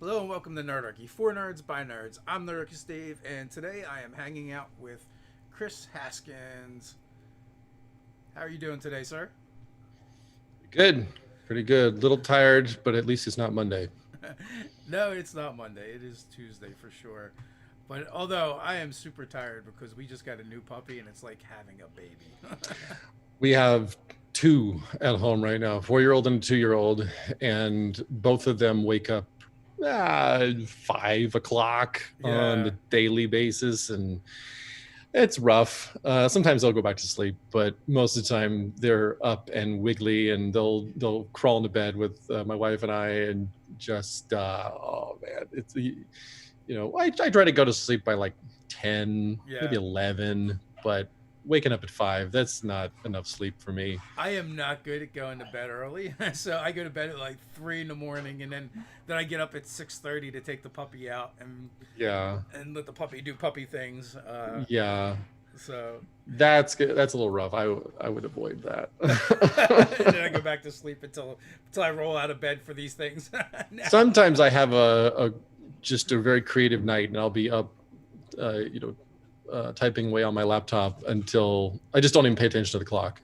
Hello and welcome to Nerdarchy, for nerds by nerds. I'm Nerdarchy Steve, and today I am hanging out with Chris Haskins. How are you doing today, sir? Good. Pretty good. Little tired, but at least it's not Monday. No, it's not Monday. It is Tuesday for sure. But although I am super tired because we just got a new puppy and it's like having a baby. We have two at home right now, 4-year-old and a 2-year-old, and both of them wake up 5 o'clock on Yeah. the daily basis, and it's rough. Sometimes they'll go back to sleep, but most of the time they're up and wiggly, and they'll crawl into bed with my wife and I, and just oh man, I try to go to sleep by like 10, maybe Yeah. 11, but waking up at 5, that's not enough sleep for me. I am not good at going to bed early, so I go to bed at like 3 in the morning, and then I get up at 6:30 to take the puppy out Yeah, and let the puppy do puppy things. yeah, So that's good. That's a little rough. I would avoid and then I that. go back to sleep until I roll out of bed for these things. Now, Sometimes I have a just a very creative night, and I'll be up, uh, you know, typing away on my laptop until I just don't even pay attention to the clock,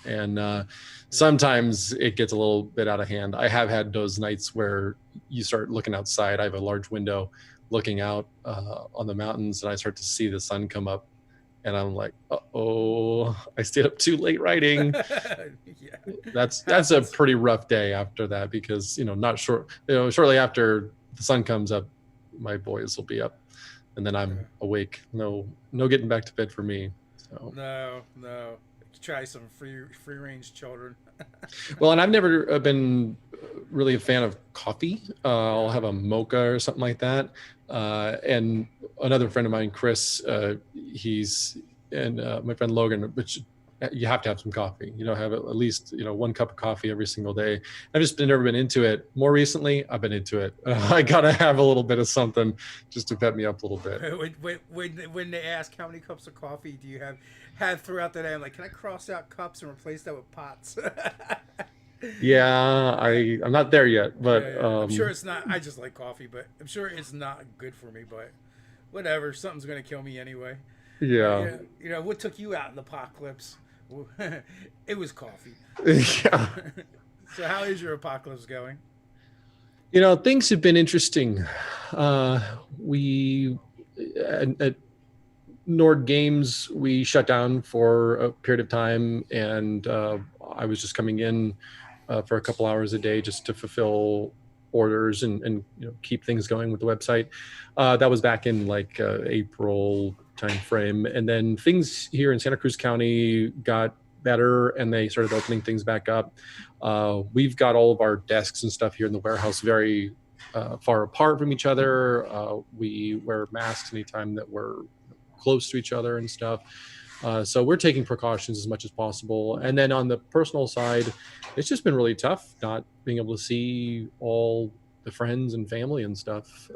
And sometimes it gets a little bit out of hand. I have had those nights where you start looking outside. I have a large window looking out on the mountains, and I start to see the sun come up, and I'm like, oh, I stayed up too late writing. yeah, That's a happens. pretty rough day after that, because not short shortly after the sun comes up, my boys will be up, and then I'm awake. No getting back to bed for me. So, No, no. Try some free range children. well, and I've never been really a fan of coffee. I'll Yeah, have a mocha or something like that. And another friend of mine, Chris, he's and my friend Logan, which you have to have some coffee. Have at least 1 cup of coffee every single day. I've just never been into it. More recently, I've been into it. I gotta have a little bit of something just to pep me up a little bit. when they ask how many cups of coffee do you have had throughout the day, I'm like, can I cross out cups and replace that with pots? Yeah, I'm not there yet, Yeah, but yeah. I'm sure it's not. I just like coffee, but I'm sure it's not good for me. But whatever, something's gonna kill me anyway. yeah. Yeah, what took you out in the apocalypse? It was coffee. Yeah. So how is your apocalypse going? Things have been interesting. We at Nord Games, we shut down for a period of time, and I was just coming in for a couple hours a day just to fulfill orders and keep things going with the website. That was back in like April timeframe, and then things here in Santa Cruz County got better, and they started opening things back up. We've got all of our desks and stuff here in the warehouse very far apart from each other. We wear masks anytime that we're close to each other and stuff. So we're taking precautions as much as possible. And then on the personal side, it's just been really tough not being able to see all the friends and family and stuff.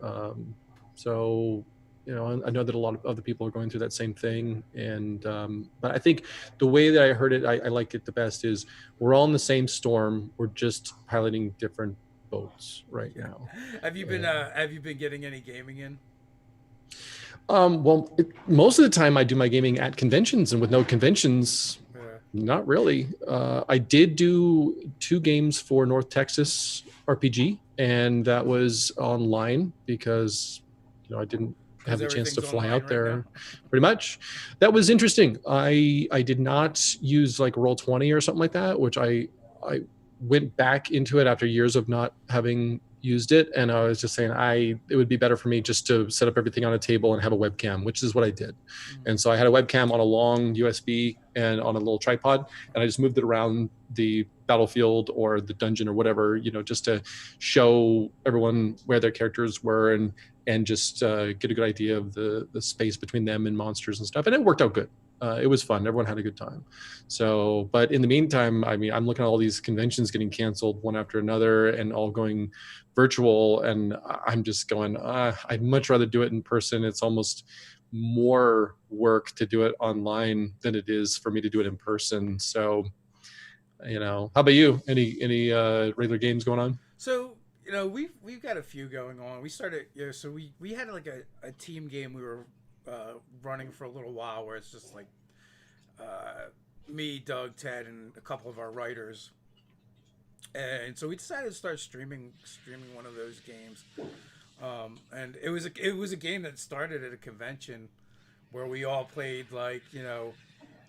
So I know that a lot of other people are going through that same thing. And but I think the way that I heard it, I like it the best is we're all in the same storm. We're just piloting different boats right Yeah. now. And Have you been getting any gaming in? well, most of the time I do my gaming at conventions, and with no conventions, Yeah. not really. I did do 2 games for North Texas RPG, and that was online because I didn't Because have the chance to everything's fly online out right now. there. Pretty much, that was interesting. I did not use like Roll20 or something like that, which I went back into it after years of not having used it, and I was just saying it would be better for me just to set up everything on a table and have a webcam, which is what I did. Mm. And so I had a webcam on a long USB and on a little tripod, and I just moved it around the battlefield or the dungeon or whatever, just to show everyone where their characters were, and just get a good idea of the space between them and monsters and stuff. And it worked out good. It was fun. Everyone had a good time. So, but in the meantime, I mean, I'm looking at all these conventions getting canceled one after another and all going virtual. And I'm just going, I'd much rather do it in person. It's almost more work to do it online than it is for me to do it in person. So, how about you? Any regular games going on? So we've got a few going on. We started, so we had like a team game we were running for a little while where it's just like me, Doug, Ted, and a couple of our writers. And so we decided to start streaming one of those games. And it was a game that started at a convention where we all played like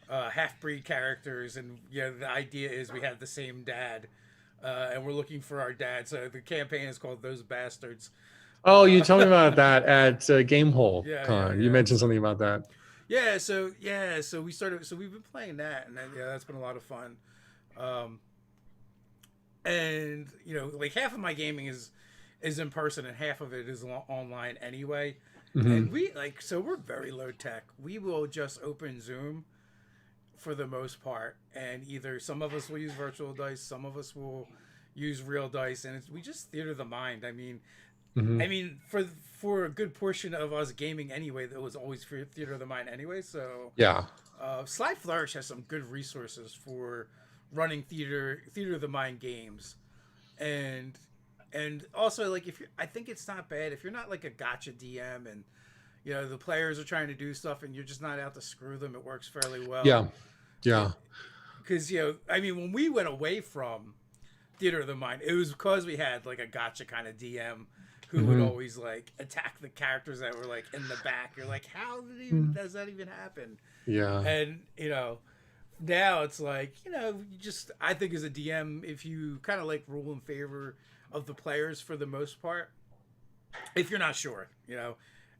half breed characters, and the idea is we have the same dad, and we're looking for our dad. So the campaign is called Those Bastards. Oh, you told me about that at Gamehole Yeah, Con. yeah. You mentioned something about that. So we started. So we've been playing that, and that's been a lot of fun. And like half of my gaming is in person, and half of it is online anyway. Mm-hmm. And we're very low tech. We will just open Zoom for the most part, and either some of us will use virtual dice, some of us will use real dice, and we just theater the mind. I mean, for a good portion of us gaming anyway, that was always for theater of the mind anyway. So yeah, Sly Flourish has some good resources for running theater of the mind games, and also like I think it's not bad if you're not like a gotcha DM and the players are trying to do stuff and you're just not out to screw them. It works fairly well. Yeah. Because when we went away from theater of the mind, it was because we had like a gotcha kind of DM who would always like attack the characters that were like in the back. You're like, how does that even happen? Yeah. And now it's like I think as a DM, if you kind of like rule in favor of the players for the most part, if you're not sure,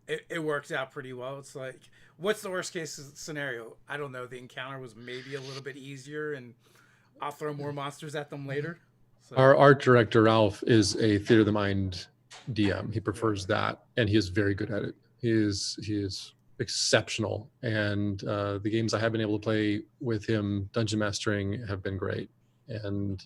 it works out pretty well. It's like, what's the worst case scenario? I don't know. The encounter was maybe a little bit easier, and I'll throw more monsters at them later. So. Our art director Ralph is a theater of the mind DM. He prefers that, and he is very good at it. He is exceptional, and the games I have been able to play with him, dungeon mastering, have been great. And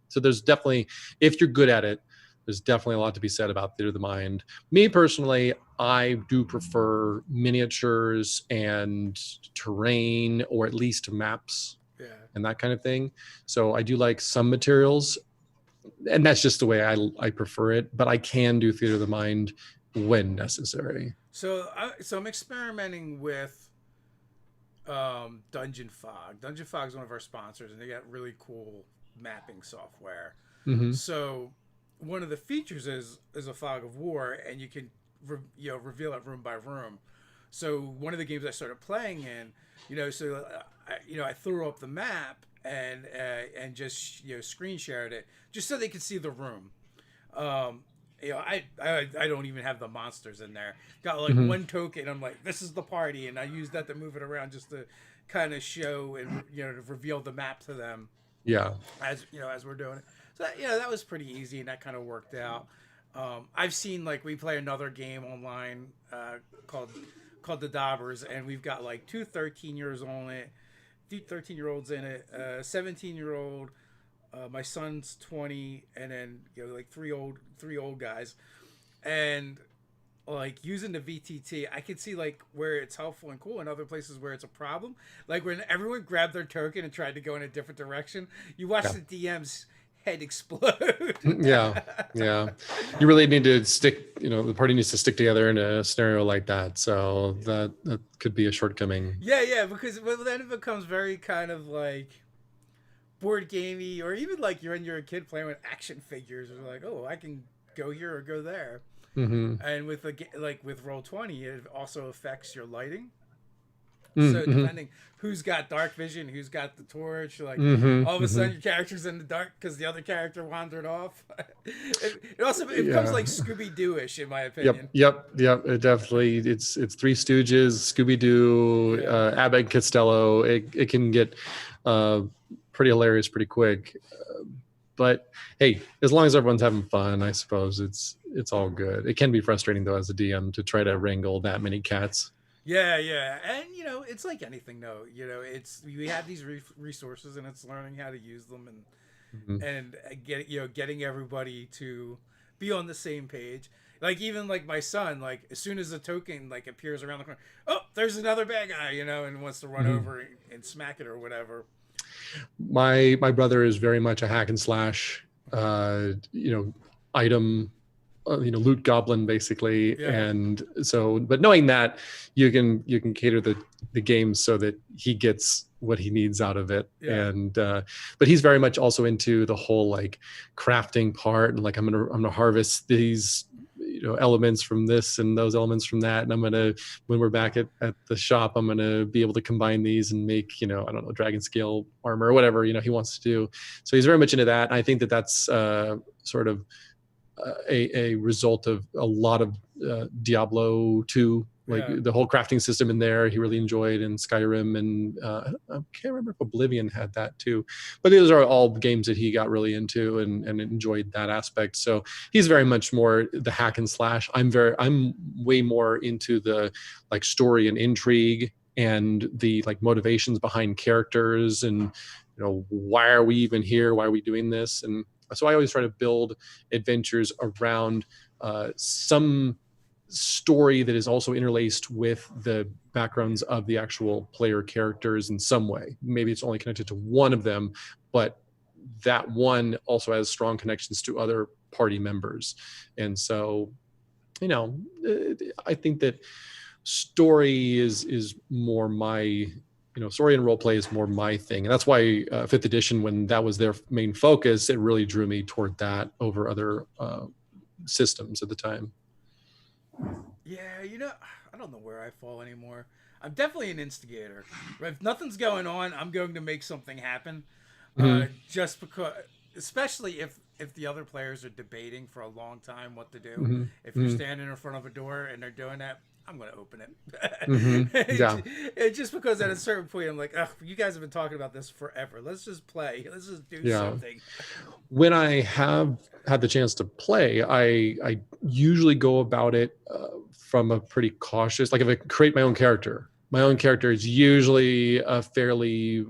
so there's definitely, if you're good at it, there's definitely a lot to be said about theater of the mind. Me personally, I do prefer miniatures and terrain, or at least maps, and that kind of thing. So I do like some materials, and that's just the way I prefer it. But I can do theater of the mind when necessary. So I'm experimenting with Dungeon Fog. Dungeon Fog is one of our sponsors, and they got really cool mapping software. Mm-hmm. So one of the features is a fog of war, and you can reveal it room by room. So one of the games I started playing in, I threw up the map and just screen shared it just so they could see the room. I don't even have the monsters in there. Got like one token. I'm like, this is the party, and I use that to move it around just to kind of show and to reveal the map to them. Yeah. As we're doing it. So that was pretty easy, and that kind of worked out. I've seen like we play another game online called the Daubers, and we've got like two 13-year-olds in it, 17-year-old. My son's 20, and then like three old guys, and like using the VTT, I can see like where it's helpful and cool, and other places where it's a problem. Like when everyone grabbed their token and tried to go in a different direction, you watch the DM's head explode. yeah. You really need to stick. The party needs to stick together in a scenario like that. So that could be a shortcoming. Yeah, because then it becomes very kind of like board gamey, or even like you're a kid playing with action figures, or like, oh, I can go here or go there. And with with Roll20, it also affects your lighting. So depending who's got dark vision, who's got the torch, like all of a sudden your character's in the dark because the other character wandered off. it becomes like Scooby-Doo-ish, in my opinion. Yep. It definitely, it's Three Stooges, Scooby-Doo, Abbott and Costello. It can get pretty hilarious pretty quick. But hey, as long as everyone's having fun, I suppose it's all good. It can be frustrating though as a DM to try to wrangle that many cats. Yeah, and it's like anything though. We have these resources, and it's learning how to use them, and getting everybody to be on the same page. Like even like my son, like as soon as a token like appears around the corner, oh, there's another bad guy, and wants to run over and smack it or whatever. My brother is very much a hack and slash. item, loot goblin basically. Yeah. And so, but knowing that, you can cater the game so that he gets what he needs out of it. Yeah. And but he's very much also into the whole like crafting part, and like I'm gonna harvest these elements from this and those elements from that, and I'm gonna, when we're back at the shop, I'm gonna be able to combine these and make I don't know, dragon scale armor or whatever he wants to do. So he's very much into that, and I think that that's sort of a result of a lot of Diablo 2, like the whole crafting system in there he really enjoyed, in Skyrim, and I can't remember if Oblivion had that too, but those are all games that he got really into and enjoyed that aspect. So he's very much more the hack and slash. I'm way more into the like story and intrigue and the like motivations behind characters, and why are we even here, why are we doing this. And so I always try to build adventures around some story that is also interlaced with the backgrounds of the actual player characters in some way. Maybe it's only connected to one of them, but that one also has strong connections to other party members. And so, I think that story is more my story and role play is more my thing. And that's why 5th edition, when that was their main focus, it really drew me toward that over other systems at the time. Yeah, I don't know where I fall anymore. I'm definitely an instigator. If nothing's going on, I'm going to make something happen. Just because, especially if the other players are debating for a long time what to do. If you're standing in front of a door and they're doing that, I'm going to open it. Yeah. It's just because at a certain point, I'm like, you guys have been talking about this forever. Let's just play. Let's just do something. When I have had the chance to play, I usually go about it from a pretty cautious, like if I create my own character is usually a fairly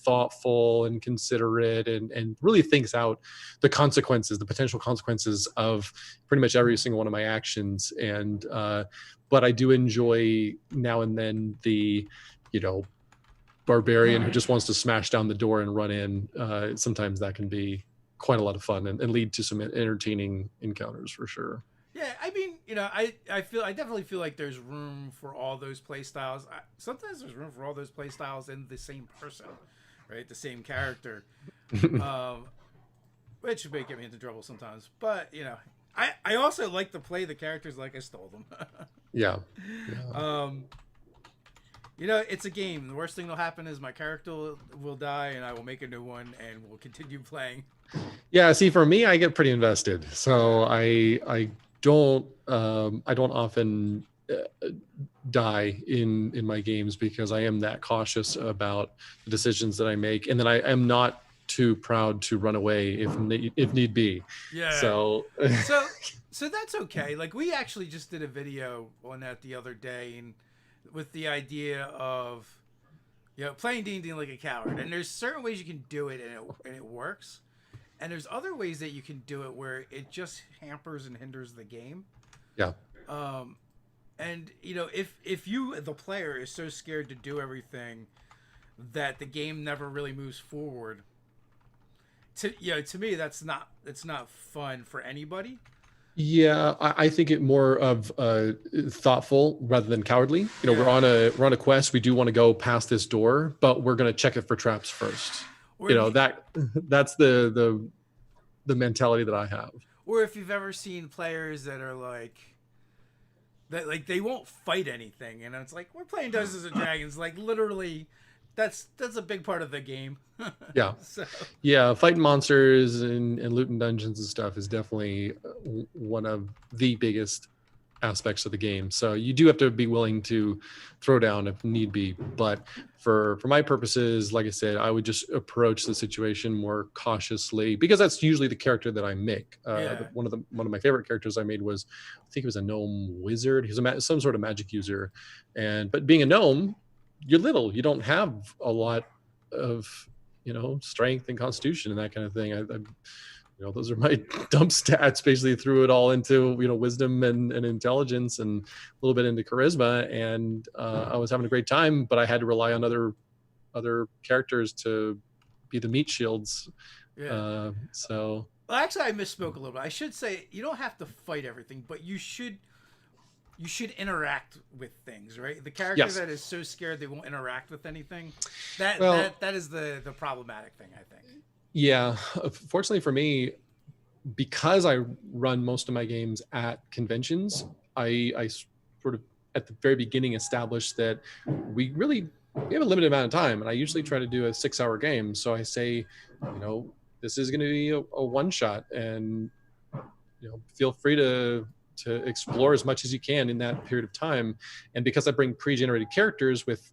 thoughtful and considerate, and really thinks out the potential consequences of pretty much every single one of my actions. And but I do enjoy now and then the barbarian who just wants to smash down the door and run in. Sometimes that can be quite a lot of fun and lead to some entertaining encounters for sure. Yeah, I mean, I definitely feel like there's room for all those play styles. Sometimes there's room for all those play styles in the same person, right? The same character, which may get me into trouble sometimes. But I also like to play the characters like I stole them. Yeah. It's a game. The worst thing that'll happen is my character will die, and I will make a new one, and we'll continue playing. Yeah. See, for me, I get pretty invested, so I don't often die in my games because I am that cautious about the decisions that I make, and then I am not too proud to run away if need be. Yeah. So that's okay. Like, we actually just did a video on that the other day, and with the idea of playing D&D like a coward, and there's certain ways you can do it and it works. And there's other ways that you can do it where it just hampers and hinders the game. Yeah. And if you, the player, is so scared to do everything that the game never really moves forward, to me it's not fun for anybody. Yeah, I think it more of thoughtful rather than cowardly. We're on a quest. We do want to go past this door, but we're going to check it for traps first. That's the mentality that I have. Or if you've ever seen players that are like they won't fight anything, and it's like, we're playing Dungeons and Dragons, like literally that's a big part of the game. Yeah. Yeah, fighting monsters and looting dungeons and stuff is definitely one of the biggest aspects of the game. So you do have to be willing to throw down if need be. But for my purposes, like I said, I would just approach the situation more cautiously, because that's usually the character that I make. One of my favorite characters I made was, I think he was a gnome wizard. He was some sort of magic user, but being a gnome, you're little. You don't have a lot of strength and constitution and that kind of thing. Those are my dump stats. Basically threw it all into wisdom and intelligence and a little bit into charisma, and I was having a great time, but I had to rely on other characters to be the meat shields. So Well, actually, I misspoke a little bit. I should say you don't have to fight everything, but you should interact with things, right? The character Yes. that is so scared they won't interact with anything, that Well, that is the problematic thing, I think. yeah. Fortunately for me, because I run most of my games at conventions, I sort of at the very beginning established that we have a limited amount of time, and I usually try to do a 6-hour game. So I say, this is going to be a one shot, and feel free to explore as much as you can in that period of time. And because I bring pre-generated characters with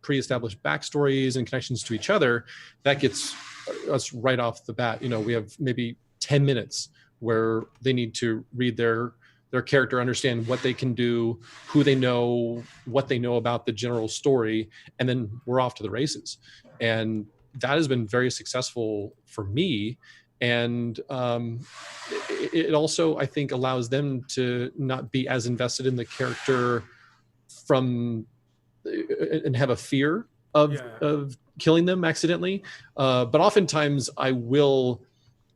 pre-established backstories and connections to each other, that gets us right off the bat. We have maybe 10 minutes where they need to read their character, understand what they can do, who they know, what they know about the general story, and then we're off to the races. And that has been very successful for me. And it also, I think, allows them to not be as invested in the character and have a fear of killing them accidentally. But oftentimes I will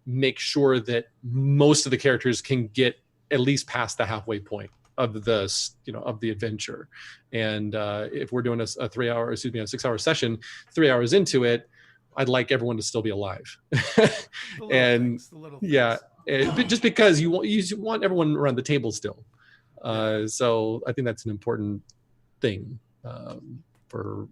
make sure that most of the characters can get at least past the halfway point of the adventure. And if we're doing a 6-hour session, 3 hours into it, I'd like everyone to still be alive. And just because you want everyone around the table still. So I think that's an important thing for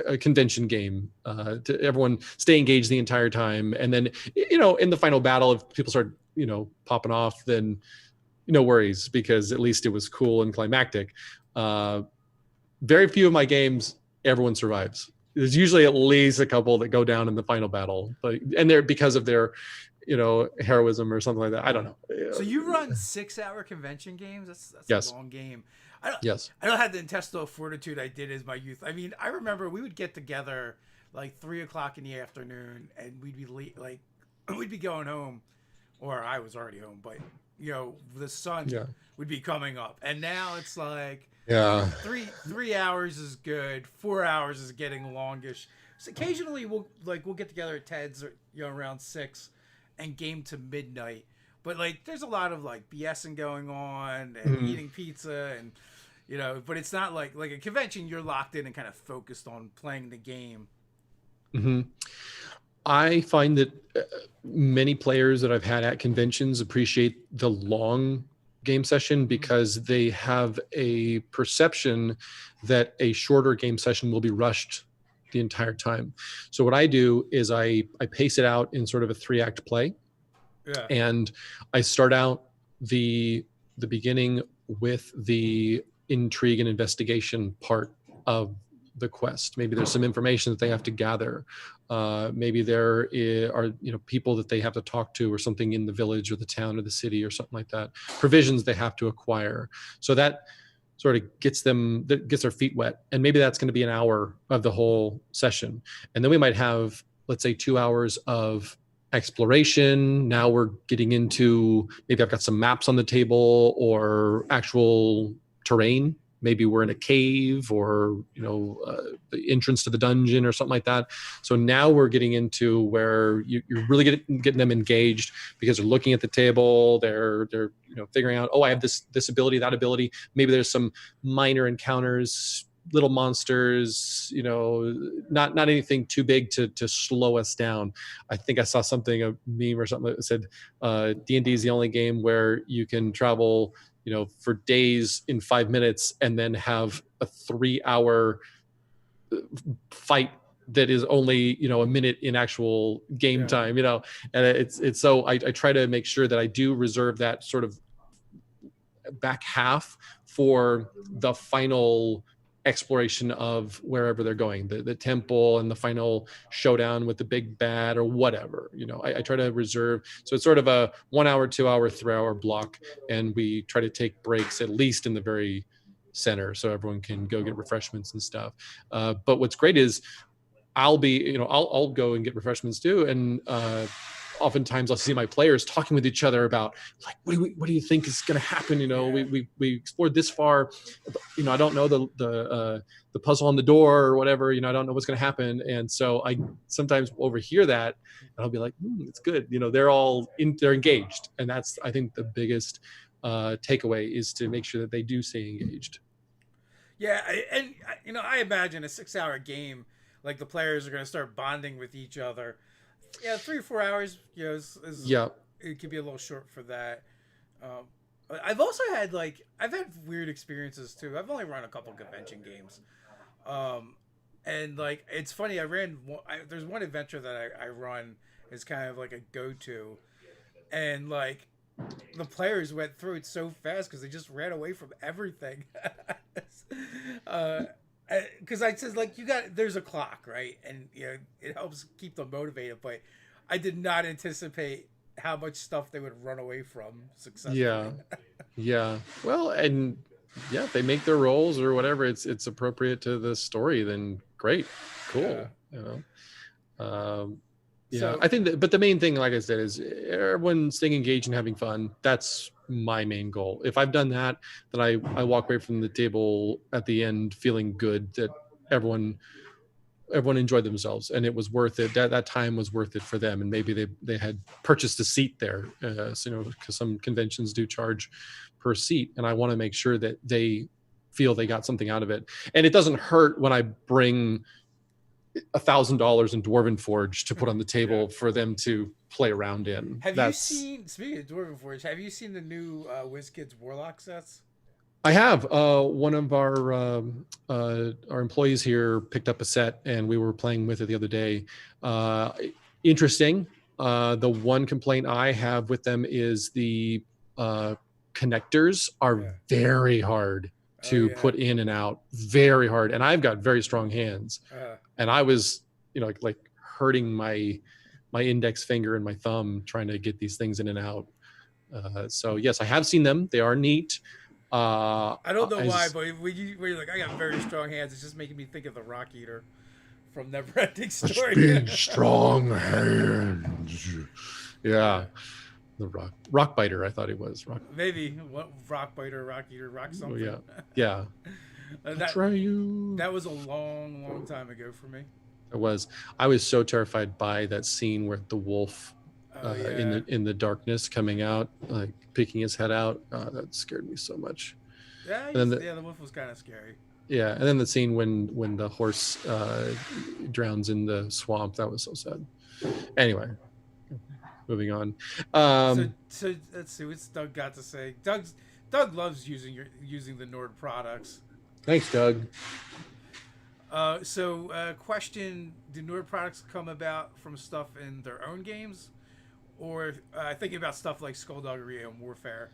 a convention game, to everyone stay engaged the entire time. And then, in the final battle, if people start, popping off, then no worries, because at least it was cool and climactic. Very few of my games, everyone survives. There's usually at least a couple that go down in the final battle, and they're because of their, heroism or something like that. I don't know. So you run 6-hour convention games? That's Yes. a long game. I don't have the intestinal fortitude I did as my youth. I mean, I remember we would get together like 3:00 in the afternoon, and we'd be late, like we'd be going home, or I was already home, but the sun would be coming up, and now it's like 3 hours is good, 4 hours is getting longish. So occasionally we'll get together at Ted's, around 6, and game to midnight. But there's a lot of BSing going on and eating pizza, and but it's not like a convention. You're locked in and kind of focused on playing the game. Mm-hmm. I find that many players that I've had at conventions appreciate the long game session because they have a perception that a shorter game session will be rushed the entire time. So what I do is I pace it out in sort of a 3-act play. Yeah. And I start out the beginning with the intrigue and investigation part of the quest. Maybe there's some information that they have to gather. Maybe there are people that they have to talk to, or something in the village or the town or the city or something like that. Provisions they have to acquire. So that sort of gets their feet wet. And maybe that's going to be an hour of the whole session. And then we might have, let's say, 2 hours of exploration. Now we're getting into, maybe I've got some maps on the table or actual terrain. Maybe we're in a cave, or the entrance to the dungeon or something like that. So now we're getting into where you're really getting them engaged, because they're looking at the table. They're figuring out, I have this ability, that ability. Maybe there's some minor encounters, little monsters, not anything too big to slow us down. I think I saw something, a meme or something that said D&D is the only game where you can travel for days in 5 minutes and then have a 3-hour fight that is only a minute in actual game time. And it's so I try to make sure that I do reserve that sort of back half for the final exploration of wherever they're going, the temple and the final showdown with the big bad or whatever. I try to reserve, so it's sort of a 1 hour, 2 hour, 3 hour block, and we try to take breaks at least in the very center so everyone can go get refreshments and stuff. But what's great is I'll go and get refreshments too, and oftentimes I'll see my players talking with each other about like, what do you think is going to happen? We explored this far, I don't know the puzzle on the door or whatever, I don't know what's going to happen. And so I sometimes overhear that and I'll be like, it's good. They're engaged. And that's, I think, the biggest takeaway is to make sure that they do stay engaged. Yeah, I imagine a 6-hour game, like the players are going to start bonding with each other. Yeah, 3 or 4 hours, Yeah. it could be a little short for that. I've also had I've had weird experiences too. I've only run a couple convention games, and it's funny. There's one adventure that I run is kind of like a go-to, and the players went through it so fast because they just ran away from everything. Because I says there's a clock, right, and it helps keep them motivated. But I did not anticipate how much stuff they would run away from successfully. Yeah. Well, and if they make their roles or whatever, it's appropriate to the story, then great, cool. So, I think but the main thing, like I said, is everyone staying engaged and having fun. That's my main goal. If I've done that, then I walk away from the table at the end feeling good that everyone enjoyed themselves and it was worth it. That time was worth it for them, and maybe they had purchased a seat there. Because some conventions do charge per seat, and I want to make sure that they feel they got something out of it. And it doesn't hurt when I bring $1,000 in Dwarven Forge to put on the table for them to play around in. You seen, speaking of Dwarven Forge, have you seen the new WizKids Warlock sets? I have. One of our employees here picked up a set and we were playing with it the other day. Interesting. The one complaint I have with them is the connectors are very hard to put in and out, very hard. And I've got very strong hands. And I was, hurting my index finger and my thumb trying to get these things in and out. So yes, I have seen them. They are neat. I don't know why, but when you're like, I got very strong hands, it's just making me think of the Rock Eater from Neverending Story. Big, strong hands. Yeah. The rock biter, I thought he was. Maybe rock biter, rock eater, rock something. Oh, yeah. That was a long time ago for me. It was. I was so terrified by that scene where the wolf in the darkness coming out, peeking his head out. That scared me so much. Yeah, the wolf was kind of scary. Yeah, and then the scene when the horse drowns in the swamp, that was so sad. Anyway, moving on. So let's see what's Doug got to say. Doug loves using the Nord products. Thanks, Doug. Question: do Nord products come about from stuff in their own games, or thinking about stuff like Skullduggery and Warfare?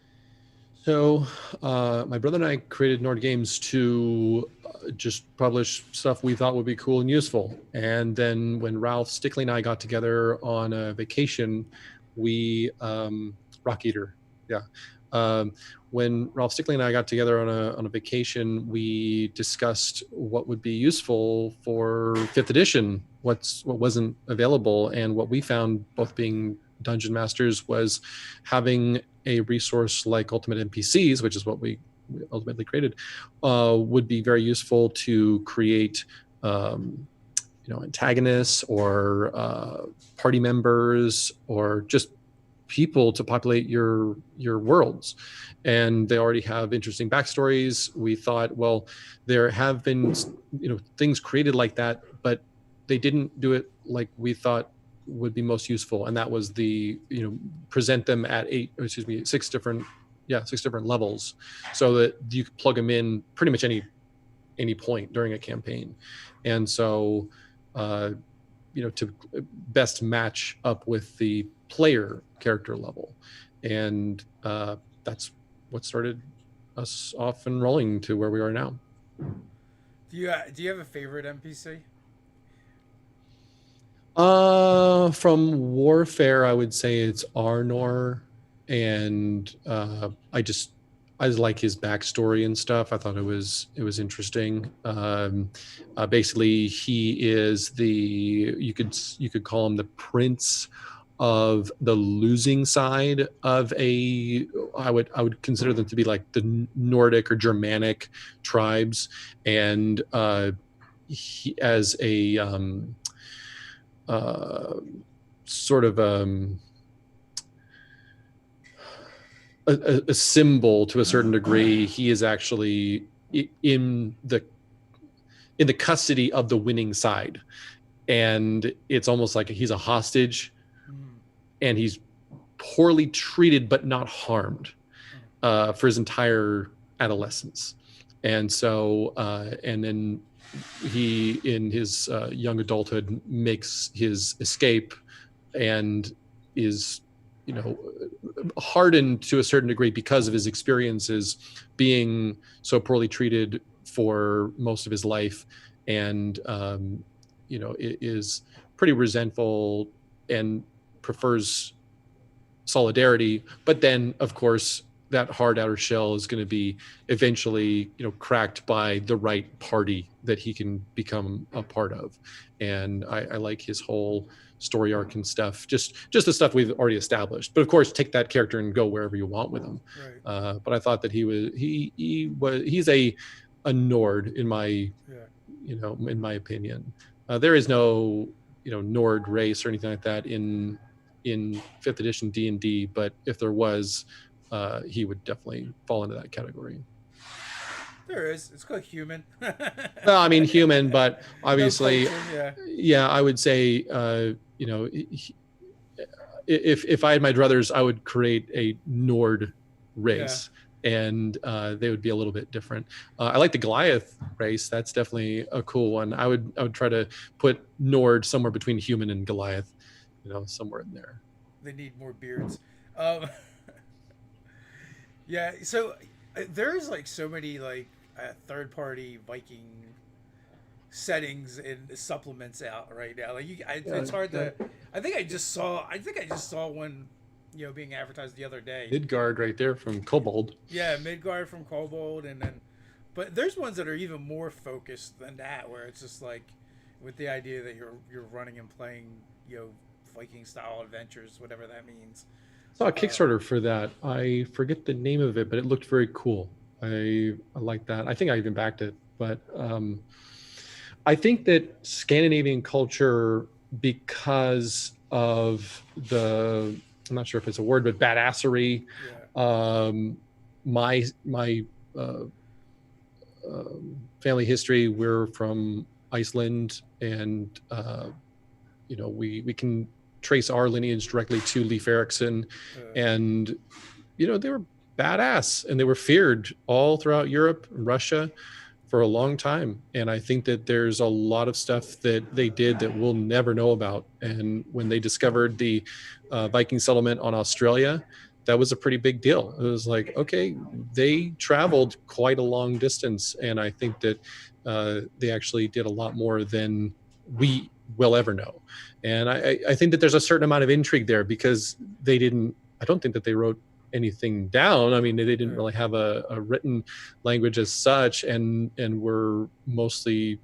So, my brother and I created Nord Games to just publish stuff we thought would be cool and useful. And then when Ralph Stickley and I got together on a vacation, Rock Eater, when Ralph Stickley and I got together on a vacation, we discussed what would be useful for 5th edition, what wasn't available, and what we found, both being dungeon masters, was having a resource like Ultimate NPCs, which is what we ultimately created, would be very useful to create antagonists or party members or just people to populate your worlds. And they already have interesting backstories. We thought, well, there have been things created like that, but they didn't do it like we thought would be most useful, and that was present them at 6 different levels, so that you could plug them in pretty much any point during a campaign. And so to best match up with the player character level, and that's what started us off and rolling to where we are now. Do you have a favorite NPC? From Warfare, I would say it's Arnor, and I like his backstory and stuff. I thought it was interesting. Basically, he is you could call him the prince of the losing side of I would consider them to be like the Nordic or Germanic tribes, and he, as a sort of a symbol to a certain degree, he is actually in the custody of the winning side, and it's almost like he's a hostage, and he's poorly treated but not harmed for his entire adolescence. And so and then he in his young adulthood makes his escape and is hardened to a certain degree because of his experiences being so poorly treated for most of his life, and is pretty resentful and prefers solidarity. But then, of course, that hard outer shell is going to be eventually cracked by the right party that he can become a part of. And I like his whole story arc and stuff, just the stuff we've already established. But of course, take that character and go wherever you want with him. Right. But I thought that he's a Nord in my in my opinion. There is no Nord race or anything like that in 5th edition D&D, but if there was, he would definitely fall into that category. There is. It's called human. Well, I mean human, but obviously, no culture, yeah, I would say, if I had my druthers, I would create a Nord race, and they would be a little bit different. I like the Goliath race. That's definitely a cool one. I would try to put Nord somewhere between human and Goliath, somewhere in there. They need more beards. Yeah, so there's like so many like third-party Viking settings and supplements out right now. Like it's hard to. I think I just saw one, being advertised the other day. Midgard right there from Kobold. Yeah, Midgard from Kobold, and then, but there's ones that are even more focused than that, where it's just like, with the idea that you're running and playing, Viking style adventures, whatever that means. I saw a Kickstarter for that. I forget the name of it, but it looked very cool. I like that. I think I even backed it. But I think that Scandinavian culture, because of I'm not sure if it's a word, but badassery. Yeah. My family history, we're from Iceland, and we can trace our lineage directly to Leif Erikson, and they were badass, and they were feared all throughout Europe and Russia for a long time. And I think that there's a lot of stuff that they did that we'll never know about. And when they discovered the Viking settlement on Australia, that was a pretty big deal. It was like, okay, they traveled quite a long distance, and I think that they actually did a lot more than we will ever know. And I think that there's a certain amount of intrigue there, because I don't think that they wrote anything down. I mean, they didn't really have a written language as such, and were mostly,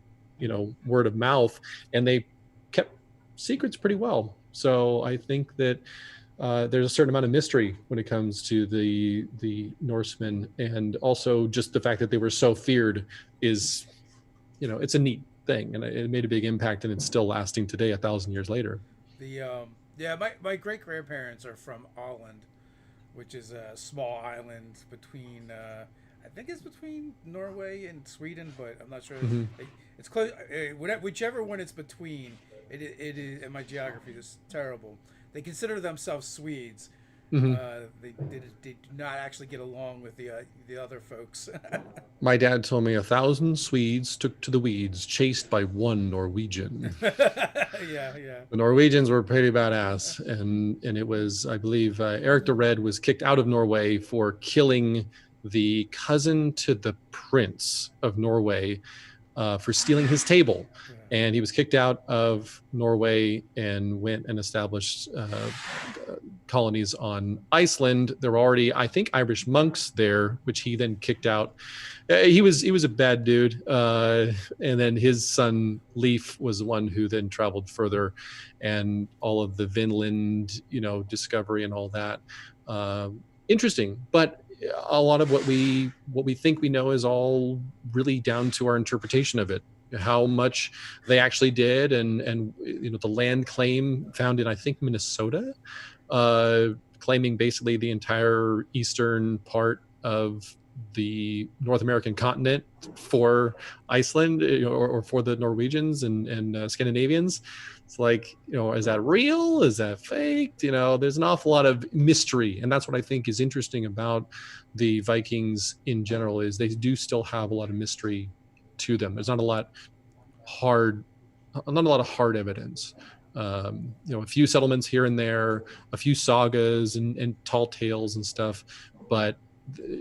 word of mouth, and they kept secrets pretty well. So I think that there's a certain amount of mystery when it comes to the Norsemen, and also just the fact that they were so feared is, it's a neat thing, and it made a big impact, and it's still lasting today 1,000 years later. My great grandparents are from Åland, which is a small island between I think it's between Norway and Sweden, but I'm not sure. Mm-hmm. It's close. Whichever one it's between, it is. And my geography is terrible. They consider themselves Swedes. Mm-hmm. They do not actually get along with the other folks. My dad told me 1,000 Swedes took to the weeds, chased by one Norwegian. Yeah. The Norwegians were pretty badass, and it was, I believe, Eric the Red was kicked out of Norway for killing the cousin to the Prince of Norway for stealing his table. And he was kicked out of Norway and went and established colonies on Iceland. There were already, I think, Irish monks there, which he then kicked out. He was a bad dude, and then his son Leif was the one who then traveled further, and all of the Vinland, discovery and all that. Interesting, but a lot of what we think we know is all really down to our interpretation of it. How much they actually did, and the land claim found in, I think, Minnesota, claiming basically the entire eastern part of the North American continent for Iceland, or for the Norwegians and Scandinavians. It's like, is that real? Is that fake? There's an awful lot of mystery, and that's what I think is interesting about the Vikings in general, is they do still have a lot of mystery to them. There's not a lot of hard evidence. A few settlements here and there, a few sagas and tall tales and stuff, but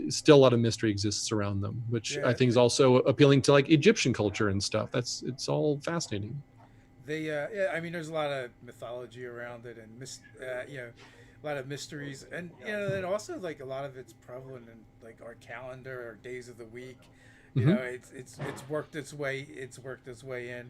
still a lot of mystery exists around them, which I think is also appealing to like Egyptian culture and stuff. It's all fascinating. I mean, there's a lot of mythology around it, and a lot of mysteries, and and also like a lot of it's prevalent in like our calendar, our days of the week. It's worked its way. It's worked its way in.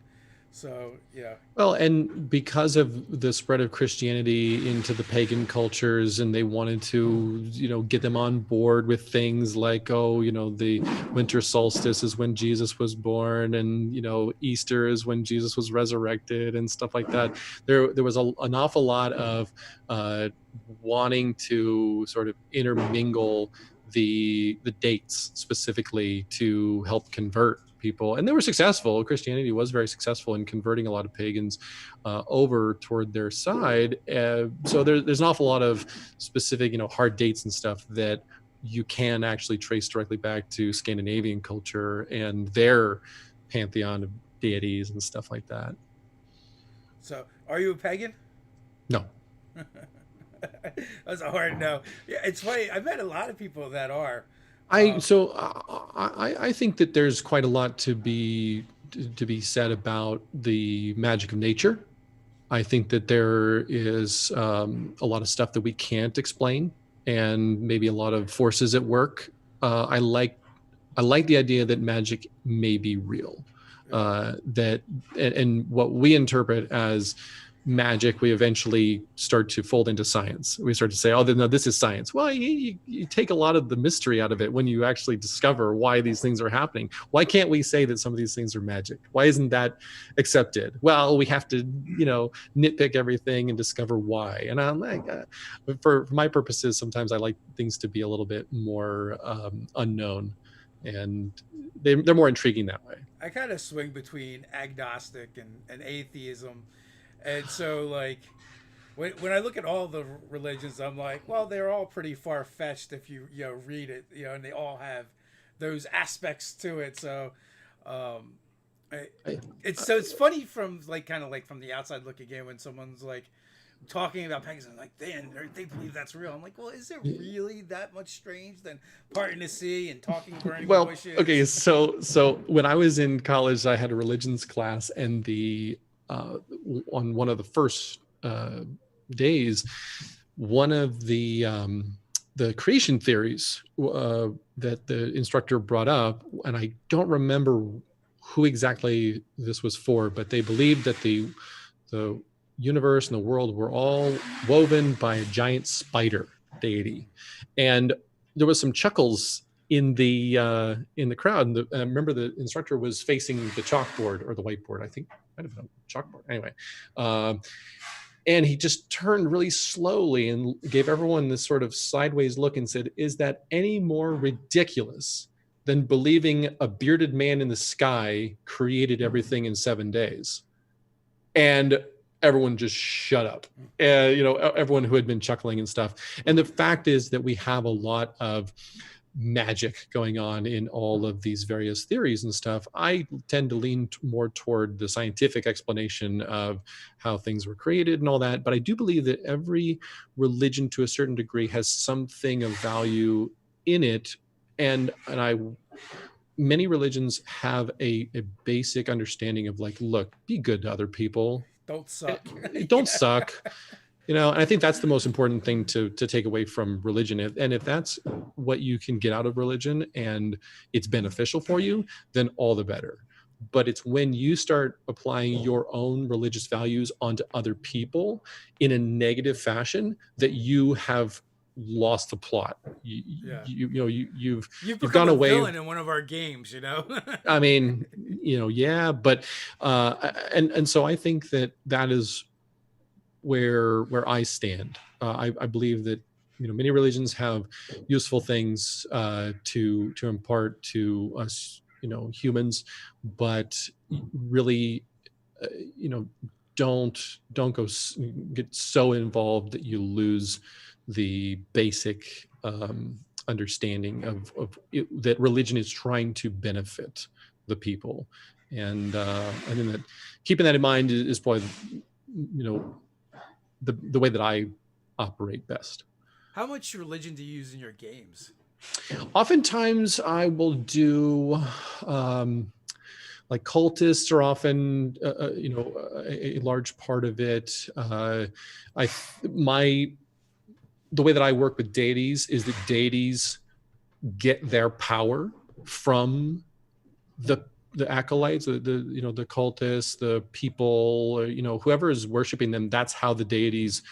So yeah. Well, and because of the spread of Christianity into the pagan cultures, and they wanted to, get them on board with things like, the winter solstice is when Jesus was born, and Easter is when Jesus was resurrected, and stuff like that. There was an awful lot of wanting to sort of intermingle the dates specifically to help convert people, and they were successful. Christianity was very successful in converting a lot of pagans over toward their side. So there's an awful lot of specific, hard dates and stuff that you can actually trace directly back to Scandinavian culture and their pantheon of deities and stuff like that. So, are you a pagan? No. That's a hard no. Yeah, it's funny. I've met a lot of people that are. I think that there's quite a lot to be said about the magic of nature. I think that there is a lot of stuff that we can't explain, and maybe a lot of forces at work. I like the idea that magic may be real. That and what we interpret as magic, we eventually start to fold into science. We start to say, oh, no, this is science. Well, you take a lot of the mystery out of it when you actually discover why these things are happening. Why can't we say that some of these things are magic? Why isn't that accepted? Well, we have to, nitpick everything and discover why. And I'm like, for my purposes, sometimes I like things to be a little bit more unknown, and they're more intriguing that way. I kind of swing between agnostic and atheism. And so, like, when I look at all the religions, I'm like, well, they're all pretty far fetched if you read it, and they all have those aspects to it. So, it's funny from from the outside looking in when someone's like talking about pagans and like they believe that's real. I'm like, well, is it really that much strange than parting the sea and talking burning bushes? Okay, so when I was in college, I had a religions class, and on one of the first days, one of the creation theories that the instructor brought up, and I don't remember who exactly this was for, but they believed that the universe and the world were all woven by a giant spider deity, and there was some chuckles in the crowd. And I remember the instructor was facing the chalkboard or the whiteboard. I think might have been a chalkboard. Anyway, and he just turned really slowly and gave everyone this sort of sideways look and said, "Is that any more ridiculous than believing a bearded man in the sky created everything in 7 days?" And everyone just shut up. Everyone who had been chuckling and stuff. And the fact is that we have a lot of magic going on in all of these various theories and stuff. I tend to lean more toward the scientific explanation of how things were created and all that, but I do believe that every religion to a certain degree has something of value in it, and many religions have a basic understanding of like, look, be good to other people, don't suck. Don't suck. And I think that's the most important thing to take away from religion. And if that's what you can get out of religion and it's beneficial for you, then all the better. But it's when you start applying your own religious values onto other people in a negative fashion that you have lost the plot. Yeah. You've You've gone become a away. villain in one of our games, you know? I mean, yeah, but and so I think that is where I stand. I believe that many religions have useful things to impart to us, humans, but really, uh, you know, don't get so involved that you lose the basic understanding of it, that religion is trying to benefit the people. And I think that keeping that in mind is probably the way that I operate best. How much religion do you use in your games? Oftentimes I will do like cultists are often a large part of it. I my The way that I work with deities is that deities get their power from the acolytes, the cultists, the people, whoever is worshiping them. That's how the deities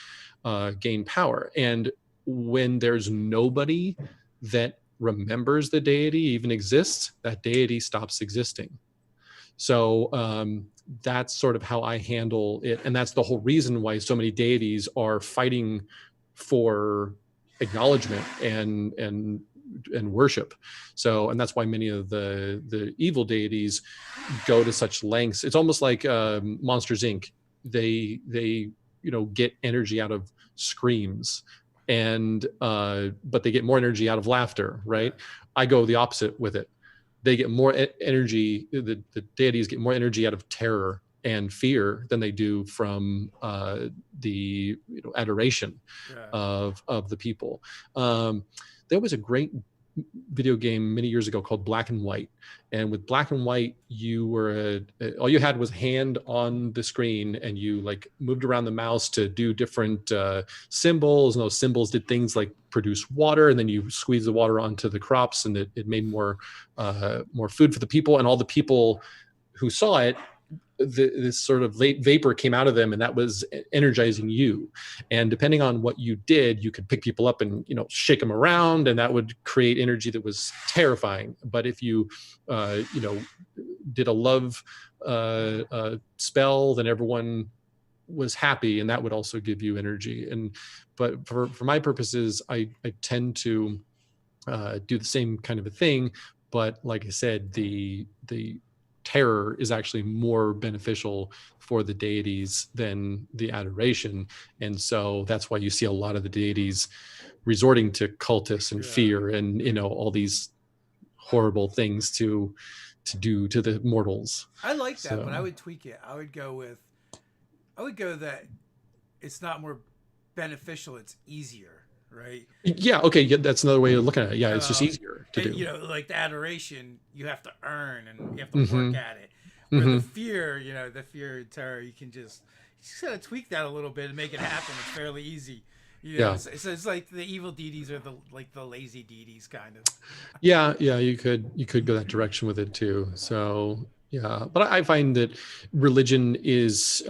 gain power. And when there's nobody that remembers the deity even exists, that deity stops existing. So that's sort of how I handle it, and that's the whole reason why so many deities are fighting for acknowledgement and worship. So, and that's why many of the evil deities go to such lengths. It's almost like Monsters Inc. They get energy out of screams, and but they get more energy out of laughter, right? I go the opposite with it. They get more energy. The deities get more energy out of terror and fear than they do from the adoration of the people. There was a great video game many years ago called Black and White, and with Black and White, you were all you had was hand on the screen, and you like moved around the mouse to do different symbols, and those symbols did things like produce water, and then you squeeze the water onto the crops, and it made more food for the people, and all the people who saw it, this sort of late vapor came out of them, and that was energizing you. And depending on what you did, you could pick people up and shake them around, and that would create energy that was terrifying. But if you did a love spell, then everyone was happy, and that would also give you energy. But for my purposes, I tend to do the same kind of a thing, but like I said, the terror is actually more beneficial for the deities than the adoration. And so that's why you see a lot of the deities resorting to cultists and fear and all these horrible things to do to the mortals. I like that, but I would tweak it. I would go that it's not more beneficial, it's easier, right? Yeah, okay, yeah, that's another way of looking at it. Yeah, it's just easier to do. Like the adoration, you have to earn and you have to work at it. Where the fear, the fear and terror, you just gotta tweak that a little bit and make it happen. It's fairly easy. It's like the evil deities are the lazy deities kind of. Yeah, you could go that direction with it too. So yeah, but I find that religion is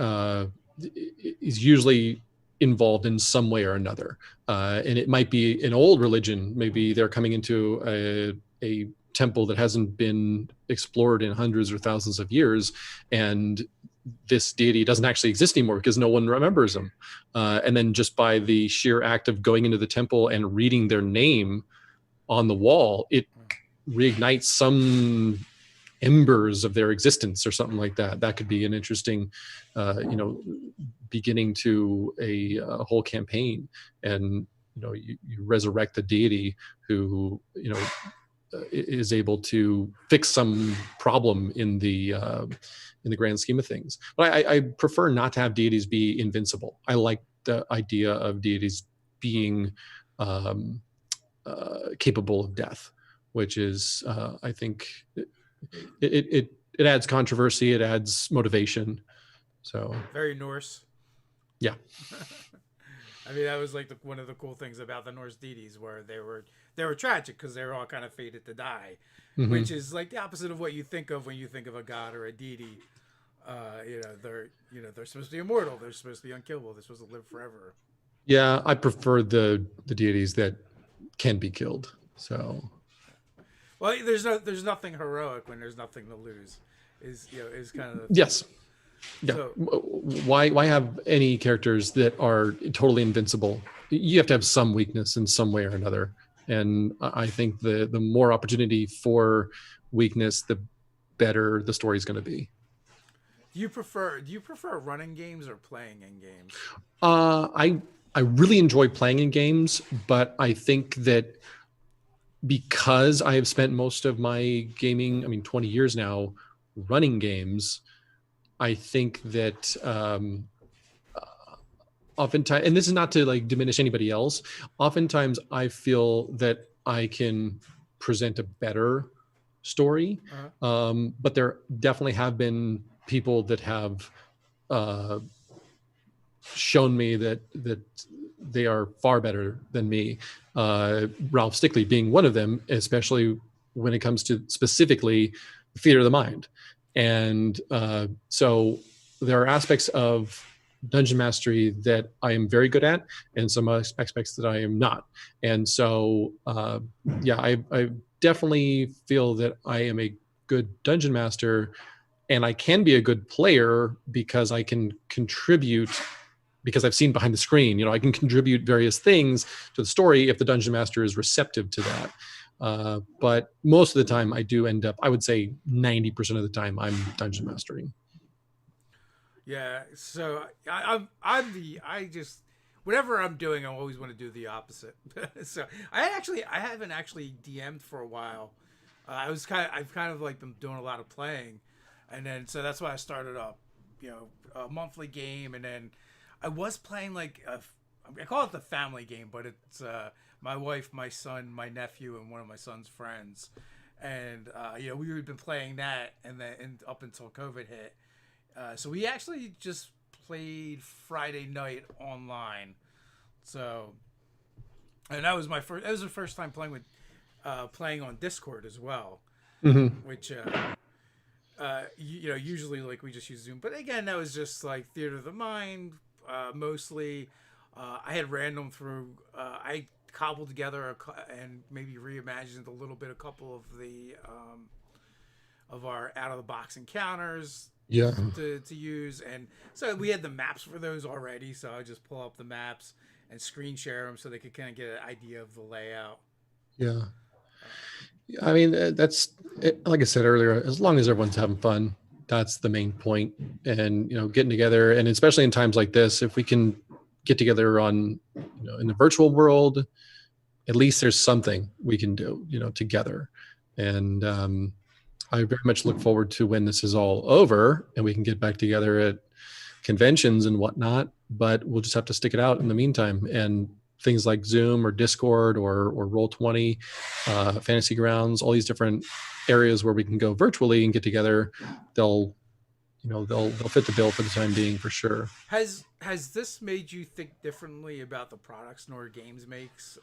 usually involved in some way or another, and it might be an old religion. Maybe they're coming into a temple that hasn't been explored in hundreds or thousands of years, and this deity doesn't actually exist anymore because no one remembers them. And then just by the sheer act of going into the temple and reading their name on the wall, it reignites some embers of their existence or something like that. That could be an interesting, beginning to a whole campaign. And you resurrect the deity who is able to fix some problem in the grand scheme of things. But I prefer not to have deities be invincible. I like the idea of deities being capable of death, which is I think it adds controversy, it adds motivation. So very Norse. Yeah. I mean, that was like one of the cool things about the Norse deities, where they were tragic because they were all kind of fated to die, which Hmm. is like the opposite of what you think of when you think of a god or a deity. They're supposed to be immortal. They're supposed to be unkillable. They're supposed to live forever. Yeah, I prefer the deities that can be killed. So Well, there's nothing heroic when there's nothing to lose. Is kind of the thing. yes, yeah. So Why have any characters that are totally invincible? You have to have some weakness in some way or another. And I think the more opportunity for weakness, the better the story is going to be. do you prefer running games or playing in games? I really enjoy playing in games, but I think that because I have spent most of my gaming, I mean, 20 years now, running games, I think that oftentimes, and this is not to like diminish anybody else, oftentimes I feel that I can present a better story. Uh-huh. But there definitely have been people that have uh, shown me that they are far better than me. Ralph Stickley being one of them, especially when it comes to specifically theater of the mind. And so there are aspects of dungeon mastery that I am very good at, and some aspects that I am not. And so, yeah, I definitely feel that I am a good dungeon master, and I can be a good player because I can contribute, because I've seen behind the screen. I can contribute various things to the story if the dungeon master is receptive to that. But most of the time, I do end up, I would say 90% of the time, I'm dungeon mastering. Yeah. So I just whatever I'm doing, I always want to do the opposite. So I haven't actually DM'd for a while. I've kind of like been doing a lot of playing, and then so that's why I started up, a monthly game, and then I was playing like I call it the family game, but it's my wife, my son, my nephew, and one of my son's friends, and we had been playing that, and up until COVID hit. So we actually just played Friday night online. So, and that was my first. That was the first time playing on Discord as well, Mm-hmm. which usually like we just use Zoom. But again, that was just like theater of the mind mostly. I had random through. I cobbled together and maybe reimagined a little bit a couple of the of our out of the box encounters Yeah. to use, and so we had the maps for those already. So I just pull up the maps and screen share them so they could kind of get an idea of the layout. Yeah. I mean, that's like I said earlier, as long as everyone's having fun, that's the main point. And, getting together, and especially in times like this, if we can get together on, in the virtual world, at least there's something we can do, together. And I very much look forward to when this is all over and we can get back together at conventions and whatnot, but we'll just have to stick it out in the meantime. And things like Zoom or Discord or Roll20, Fantasy Grounds, all these different areas where we can go virtually and get together, they'll fit the bill for the time being, for sure. Has this made you think differently about the products Nord Games makes,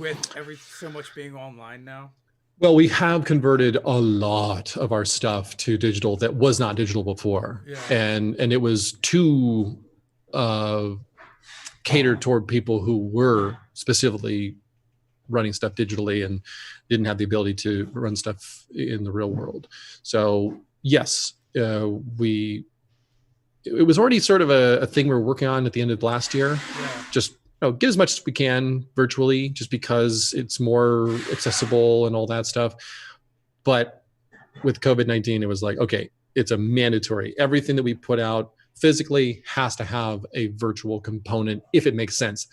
with so much being online now? Well, we have converted a lot of our stuff to digital that was not digital before. Yeah. And it was too catered toward people who were specifically running stuff digitally and didn't have the ability to run stuff in the real world. So yes, it was already sort of a thing we were working on at the end of last year. Yeah. Just get as much as we can virtually, just because it's more accessible and all that stuff. But with COVID-19, it was like, okay, it's a mandatory. Everything that we put out physically has to have a virtual component if it makes sense.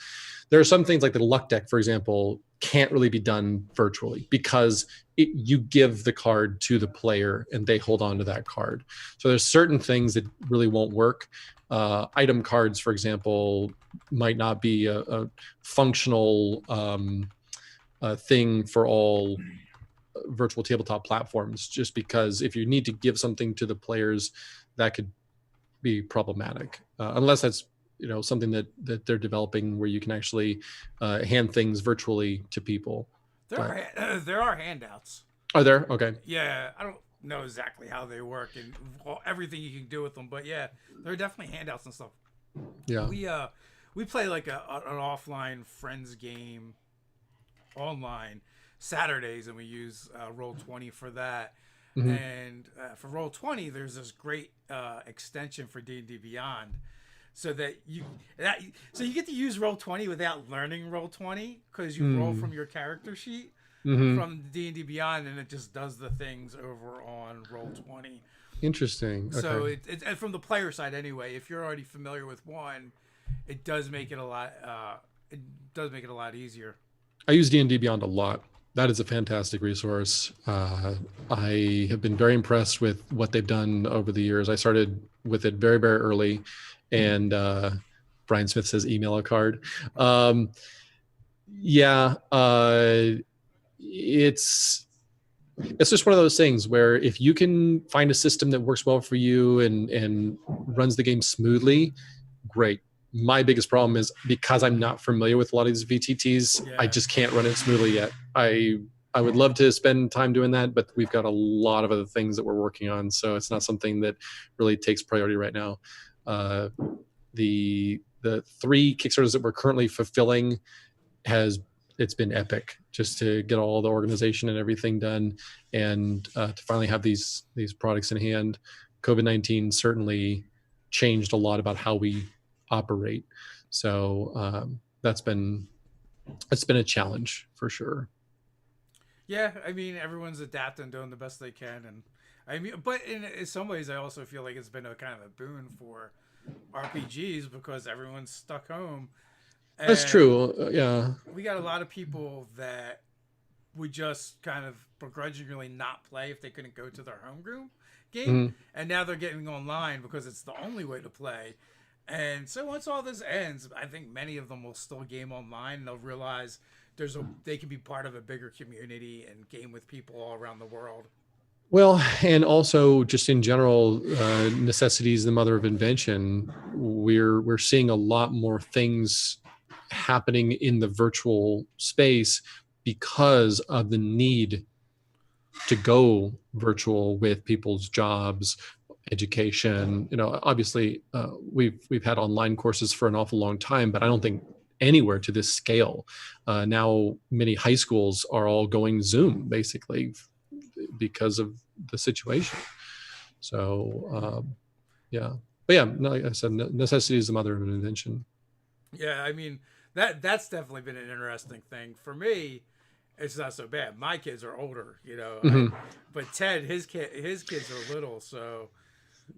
There are some things like the luck deck, for example, can't really be done virtually because you give the card to the player and they hold on to that card. So there's certain things that really won't work. Item cards, for example, might not be a functional thing for all virtual tabletop platforms, just because if you need to give something to the players, that could be problematic, unless that's something that they're developing where you can actually hand things virtually to people. There are handouts. Are there? Okay. Yeah, I don't know exactly how they work and everything you can do with them, but yeah, there are definitely handouts and stuff. Yeah. We play like an offline friends game online Saturdays, and we use Roll20 for that. Mm-hmm. And for Roll20, there's this great extension for D&D Beyond, so that you get to use Roll20 without learning Roll20 because you roll from your character sheet from D&D Beyond, and it just does the things over on Roll20. Interesting. Okay. So it's from the player side anyway. If you're already familiar with one, it does make it a lot. It does make it a lot easier. I use D&D Beyond a lot. That is a fantastic resource. I have been very impressed with what they've done over the years. I started with it very, very early, and Brian Smith says email a card. It's just one of those things where if you can find a system that works well for you and runs the game smoothly, great. My biggest problem is because I'm not familiar with a lot of these VTTs, I just can't run it smoothly yet. I would love to spend time doing that, but we've got a lot of other things that we're working on, so it's not something that really takes priority right now. The 3 Kickstarters that we're currently fulfilling it's been epic just to get all the organization and everything done, and to finally have these products in hand. COVID-19 certainly changed a lot about how we operate, so it's been a challenge for sure. Yeah, I mean, everyone's adapting, doing the best they can, and I mean, but in some ways, I also feel like it's been a kind of a boon for RPGs because everyone's stuck home. That's true. Yeah, we got a lot of people that would just kind of begrudgingly not play if they couldn't go to their homeroom game, and now they're getting online because it's the only way to play. And so once all this ends, I think many of them will still game online, and they'll realize they can be part of a bigger community and game with people all around the world. Well, and also just in general, necessity is the mother of invention. We're seeing a lot more things happening in the virtual space because of the need to go virtual with people's jobs, education. Obviously, we've had online courses for an awful long time, but I don't think anywhere to this scale. Now, many high schools are all going Zoom basically because of the situation. So, yeah. But yeah, like I said, necessity is the mother of invention. Yeah, I mean, that's definitely been an interesting thing. For me, it's not so bad. My kids are older, but Ted, his kids are little, so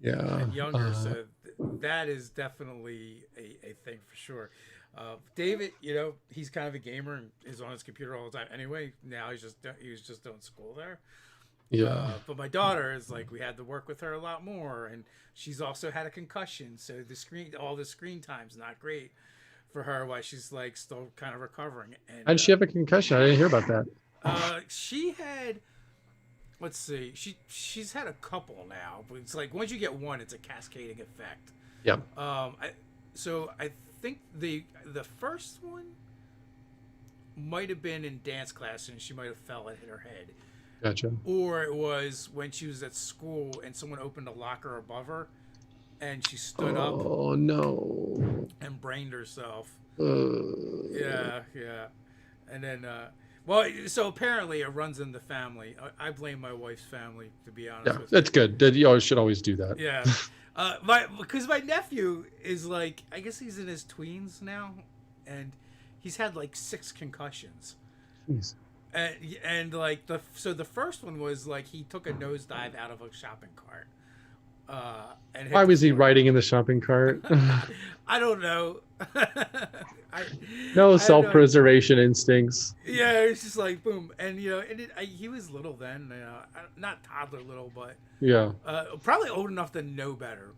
and younger, so that is definitely a thing for sure. David, he's kind of a gamer and is on his computer all the time anyway. Now he was just doing school there. Yeah. But my daughter is like, we had to work with her a lot more, and she's also had a concussion, so all the screen time's not great for her while she's like still kind of recovering. And how did she have a concussion? I didn't hear about that. She had, let's see, she's had a couple now, but it's like once you get one, it's a cascading effect. Yeah. So I think the first one might have been in dance class, and she might have fell and hit her head. Gotcha. Or it was when she was at school and someone opened a locker above her, and she stood up. Oh no! And brained herself. Yeah. And then, so apparently it runs in the family. I blame my wife's family, to be honest. Yeah, that's good. You should always do that. Yeah. Because my nephew is like, I guess he's in his tweens now, and he's had like 6 concussions. Jeez. And like the first one was like he took a nosedive out of a shopping cart. And why was he riding in the shopping cart? I don't know. No self-preservation instincts. Yeah, it's just like boom, and he was little then, not toddler little, but yeah, probably old enough to know better.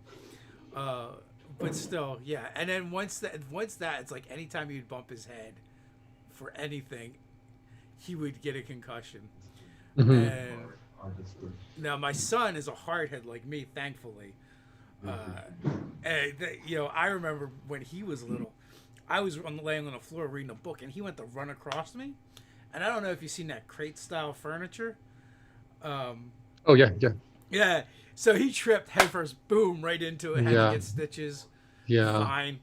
But still, yeah. And then once that, it's like anytime he'd bump his head for anything, he would get a concussion. And now my son is a hardhead like me, thankfully. I remember when he was little, I was laying on the floor reading a book, and he went to run across me. And I don't know if you've seen that crate style furniture. Oh yeah, yeah, Yeah. So he tripped headfirst, boom, right into it. Had to yeah, get stitches. yeah. Fine.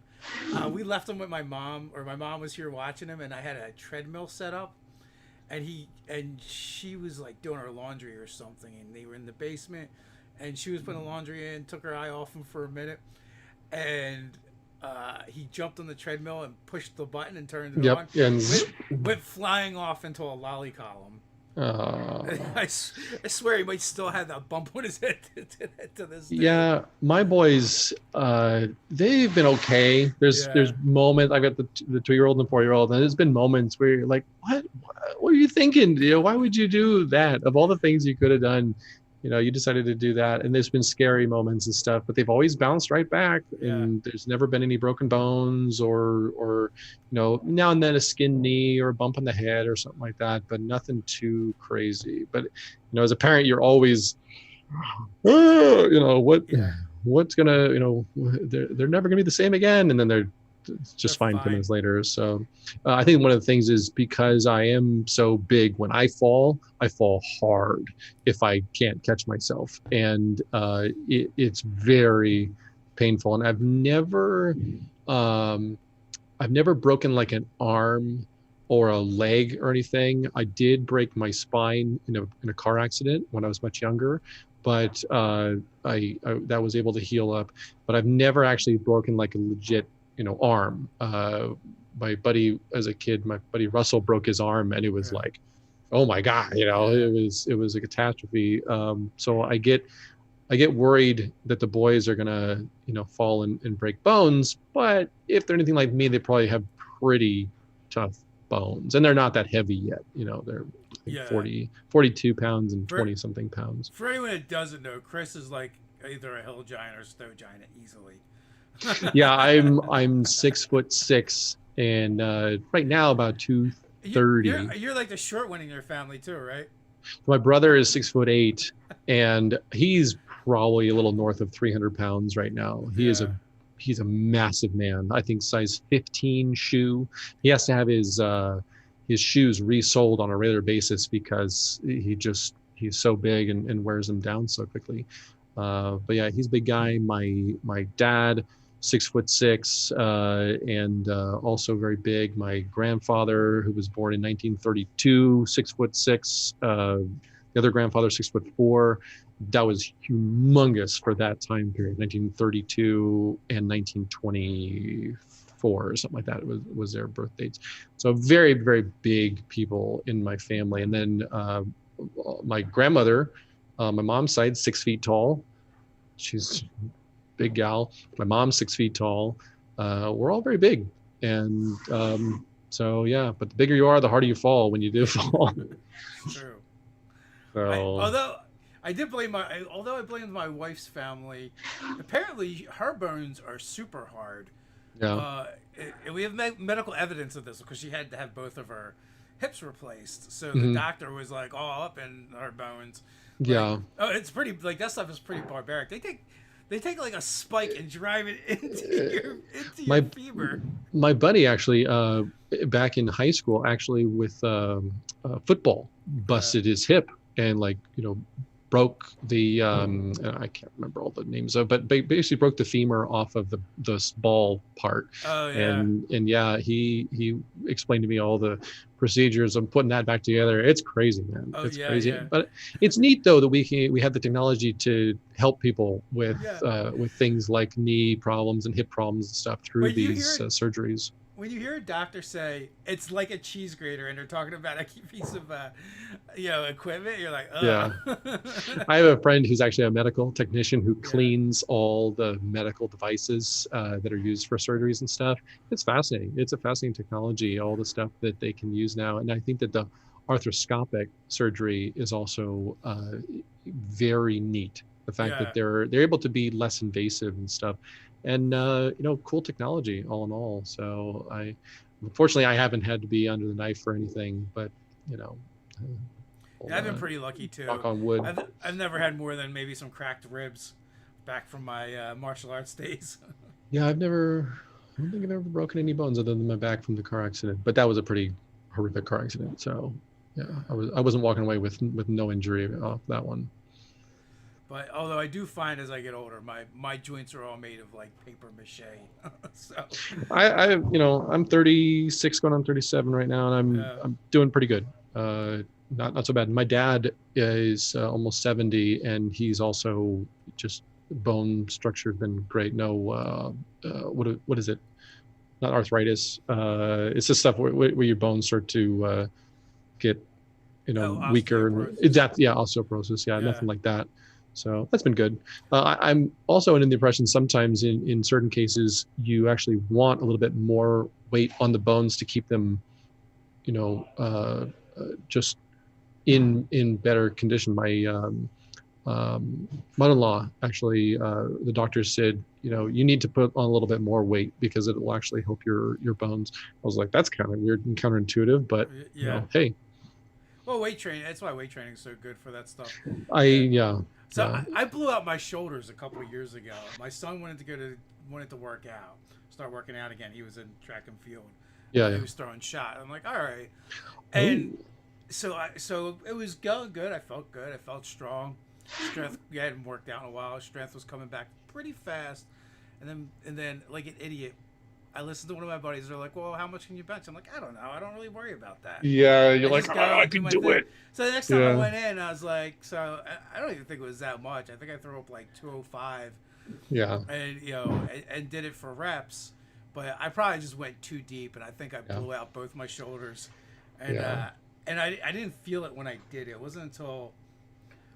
We left him with my mom, or my mom was here watching him, and I had a treadmill set up, and she was like doing her laundry or something, and they were in the basement, and she was putting the laundry in, took her eye off him for a minute, and he jumped on the treadmill and pushed the button and turned it on. Yep. And Went flying off into a lolly column. uh, I swear he might still have that bump on his head to this day. yeah, my boys, they've been okay. There's moments. I've got the 2-year-old and the 4-year-old, and there's been moments where you're like, what are you thinking? Why would you do that? Of all the things you could have done, you decided to do that. And there's been scary moments and stuff, but they've always bounced right back. Yeah. And there's never been any broken bones or now and then a skinned knee or a bump on the head or something like that, but nothing too crazy. But as a parent, you're always, what's gonna, they're never gonna be the same again. And then they're just fine 10 minutes later. So I think one of the things is because I am so big, when I fall hard if I can't catch myself. And it's very painful. And I've never broken like an arm or a leg or anything. I did break my spine in a car accident when I was much younger, but I that was able to heal up. But I've never actually broken like a legit arm. My buddy, as a kid, my buddy Russell broke his arm, and it was like, oh my God, it was a catastrophe. So I get worried that the boys are gonna, fall and break bones. But if they're anything like me, they probably have pretty tough bones, and they're not that heavy yet. They're 42 pounds and 20 something pounds. For anyone that doesn't know, Chris is like either a hill giant or a snow giant easily. Yeah, I'm 6'6", and right now about 230. You're like the short one in your family too, right? My brother is 6'8", and he's probably a little north of 300 pounds right now. He's a massive man. I think size 15 shoe. He has to have his shoes resoled on a regular basis because he's so big and wears them down so quickly. But yeah, he's a big guy. My dad, 6'6", and also very big. My grandfather, who was born in 1932, 6'6". The other grandfather, 6'4". That was humongous for that time period, 1932 and 1924 or something like that. It was their birth dates. So very, very big people in my family. And then my grandmother, my mom's side, 6 feet tall. She's a big gal. My mom's 6 feet tall. We're all very big. And so, yeah, but the bigger you are, the harder you fall when you do fall. True. So, I blamed my wife's family. Apparently, her bones are super hard. yeah. We have medical evidence of this because she had to have both of her hips replaced. So the doctor was like all up in her bones. Yeah. It's pretty, like, that stuff is pretty barbaric. They take like a spike and drive it into your femur. My buddy actually, back in high school, actually with football, busted his hip and broke the I can't remember all the names of, but basically broke the femur off of the ball part. Oh yeah. And yeah, he explained to me all the procedures of putting that back together. It's crazy, man. It's crazy. Yeah. But it's neat though that we have the technology to help people with things like knee problems and hip problems and stuff through these surgeries. When you hear a doctor say it's like a cheese grater and they're talking about a piece of equipment, you're like, oh. Yeah. I have a friend who's actually a medical technician who cleans all the medical devices that are used for surgeries and stuff. It's fascinating. It's a fascinating technology, all the stuff that they can use now. And I think that the arthroscopic surgery is also very neat. The fact that they're able to be less invasive and stuff. And cool technology all in all. So unfortunately I haven't had to be under the knife for anything, but I've been pretty lucky too. Knock on wood. I've never had more than maybe some cracked ribs, back from my martial arts days. Yeah, I don't think I've ever broken any bones other than my back from the car accident. But that was a pretty horrific car accident. So yeah, I wasn't walking away with no injury off that one. But although I do find as I get older, my joints are all made of like paper mache. So I'm 36 going on 37 right now, and I'm doing pretty good. Not so bad. My dad is almost 70, and he's also just bone structure has been great. No, what is it? Not arthritis. It's just stuff where your bones start to get weaker. Osteoporosis. Yeah, nothing like that. So that's been good. I'm also under the impression sometimes in certain cases you actually want a little bit more weight on the bones to keep them, just in better condition. My mother-in-law actually, the doctor said, you need to put on a little bit more weight because it will actually help your bones. I was like, that's kind of weird and counterintuitive, but hey. Well, weight training. That's why weight training is so good for that stuff. I blew out my shoulders a couple of years ago. My son wanted to work out, start working out again. He was in track and field. He was throwing shot. I'm like, all right, and so it was going good. I felt good. I felt strong. Strength, I hadn't worked out in a while. Strength was coming back pretty fast, and then like an idiot, I listened to one of my buddies. They're like, "Well, how much can you bench?" I'm like, "I don't know. I don't really worry about that." Yeah, you're like, I can do it. So the next time I went in, I was like, I don't even think it was that much. I think I threw up like 205. Yeah. And and did it for reps, but I probably just went too deep, and I think I blew out both my shoulders, and I didn't feel it when I did it. It wasn't until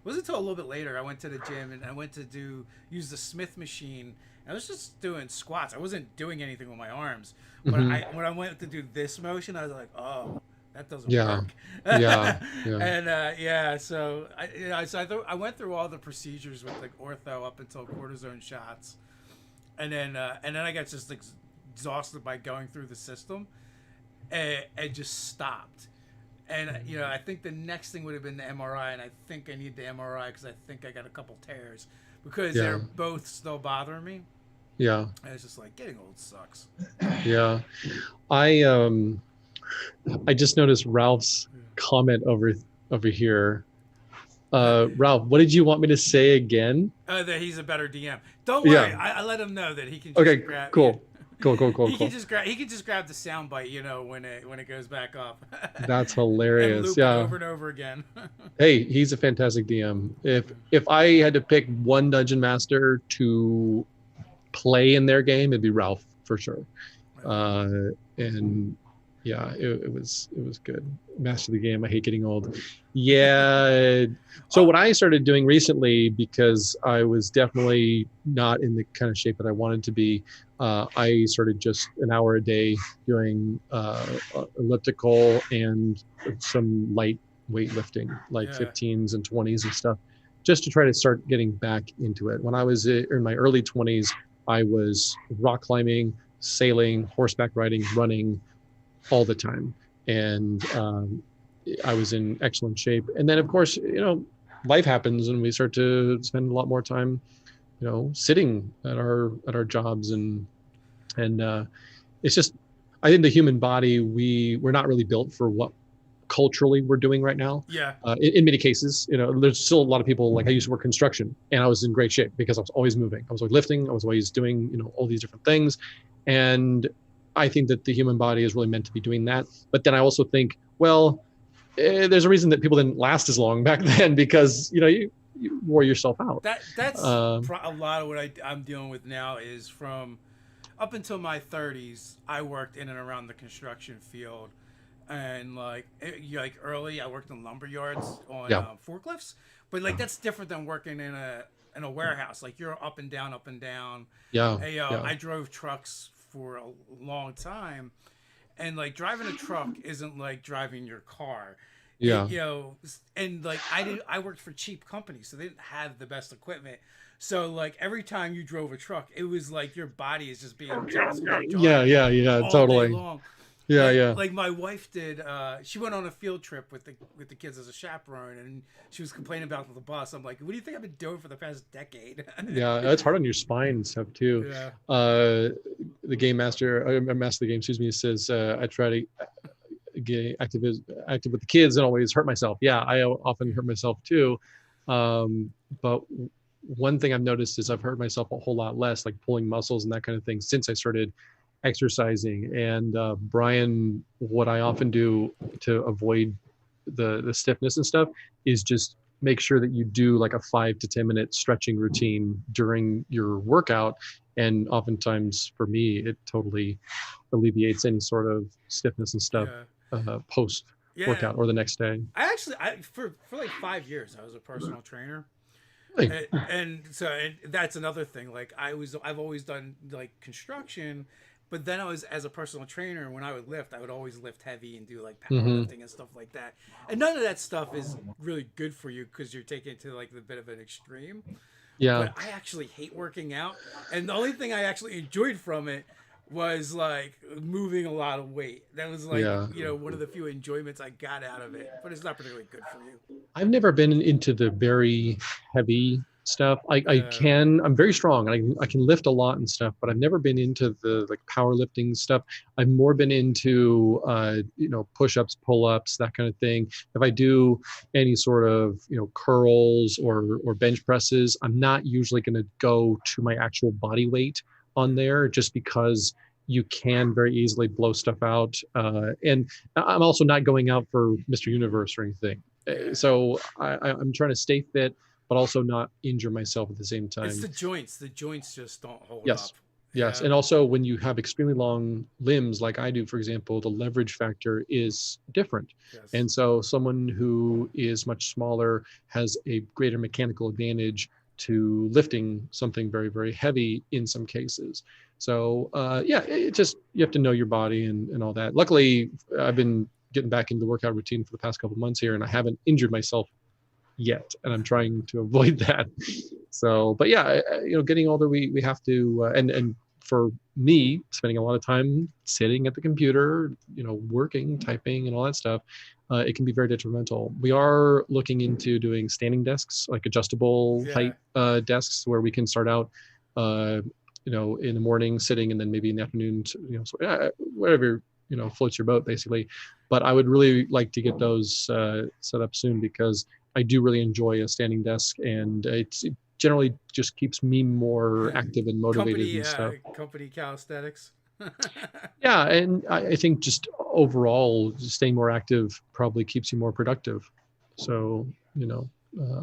a little bit later I went to the gym and I went to use the Smith machine. I was just doing squats. I wasn't doing anything with my arms. But when I went to do this motion, I was like, oh, that doesn't work. And so I went through all the procedures with like ortho up until cortisone shots, and then I got just exhausted by going through the system, and just stopped. And I think the next thing would have been the MRI, and I think I need the MRI because I think I got a couple tears because they're both still bothering me. Yeah. And it's just like getting old sucks. Yeah. I just noticed Ralph's comment over here. Ralph, what did you want me to say again? That he's a better DM. Don't worry. I let him know that he can just grab. Cool. Cool. He can just grab the sound bite, when it goes back up. That's hilarious. And loop it over and over again. Hey, he's a fantastic DM. If I had to pick one dungeon master to play in their game, it'd be Ralph for sure. And yeah, it was good. Master the game. I hate getting old. Yeah. So what I started doing recently, because I was definitely not in the kind of shape that I wanted to be, I started just an hour a day doing elliptical and some light weightlifting, like 15s and 20s and stuff, just to try to start getting back into it. When I was in my early 20s, I was rock climbing, sailing, horseback riding, running all the time. And I was in excellent shape. And then, of course, life happens and we start to spend a lot more time, sitting at our jobs. And it's just, I think the human body, we're not really built for what culturally we're doing right now. Yeah. In many cases, there's still a lot of people, like I used to work construction and I was in great shape because I was always moving. I was always lifting. I was always doing, all these different things. And I think that the human body is really meant to be doing that. But then I also think, well, there's a reason that people didn't last as long back then because, you wore yourself out. That's a lot of what I'm dealing with now is from up until my 30s, I worked in and around the construction field. And like early, I worked in lumber yards on forklifts, but like that's different than working in a warehouse. Like you're up and down, up and down. I drove trucks for a long time, and like driving a truck isn't like driving your car. And like I worked for cheap companies, so they didn't have the best equipment. So like every time you drove a truck, it was like your body is just being totally. Yeah, yeah. Like my wife did. She went on a field trip with the kids as a chaperone, and she was complaining about the bus. I'm like, what do you think I've been doing for the past decade? Yeah, it's hard on your spine and stuff too. Yeah. The game master, master of the game, excuse me, says I try to get active with the kids and always hurt myself. Yeah, I often hurt myself too. But one thing I've noticed is I've hurt myself a whole lot less, like pulling muscles and that kind of thing, since I started exercising. And Brian, what I often do to avoid the stiffness and stuff is just make sure that you do like a 5 to 10 minute stretching routine during your workout. And oftentimes for me, it totally alleviates any sort of stiffness and stuff post workout or the next day. For like 5 years, I was a personal trainer. Really? And that's another thing. Like I've always done like construction, but then as a personal trainer, when I would lift, I would always lift heavy and do like powerlifting and stuff like that. And none of that stuff is really good for you because you're taking it to like the bit of an extreme. Yeah. But I actually hate working out, and the only thing I actually enjoyed from it was like moving a lot of weight. That was like one of the few enjoyments I got out of it. But it's not particularly good for you. I've never been into the very heavy stuff. I'm very strong and I can lift a lot and stuff, but I've never been into the like powerlifting stuff. I've more been into push-ups, pull-ups, that kind of thing. If I do any sort of curls or bench presses, I'm not usually going to go to my actual body weight on there, just because you can very easily blow stuff out. And I'm also not going out for Mr. Universe or anything. So I'm trying to stay fit, but also not injure myself at the same time. It's the joints. The joints just don't hold up. Yes. And also when you have extremely long limbs, like I do, for example, the leverage factor is different. Yes. And so someone who is much smaller has a greater mechanical advantage to lifting something very, very heavy in some cases. So it just, you have to know your body and all that. Luckily, I've been getting back into the workout routine for the past couple of months here, and I haven't injured myself yet, and I'm trying to avoid that. So, but yeah, getting older, we have to, and for me, spending a lot of time sitting at the computer, working, typing, and all that stuff, it can be very detrimental. We are looking into doing standing desks, like adjustable height desks, where we can start out, in the morning sitting, and then maybe in the afternoon, whatever floats your boat, basically. But I would really like to get those set up soon, because I do really enjoy a standing desk, and it generally just keeps me more active and motivated and stuff. Company calisthenics. Yeah, and I think just overall, staying more active probably keeps you more productive. So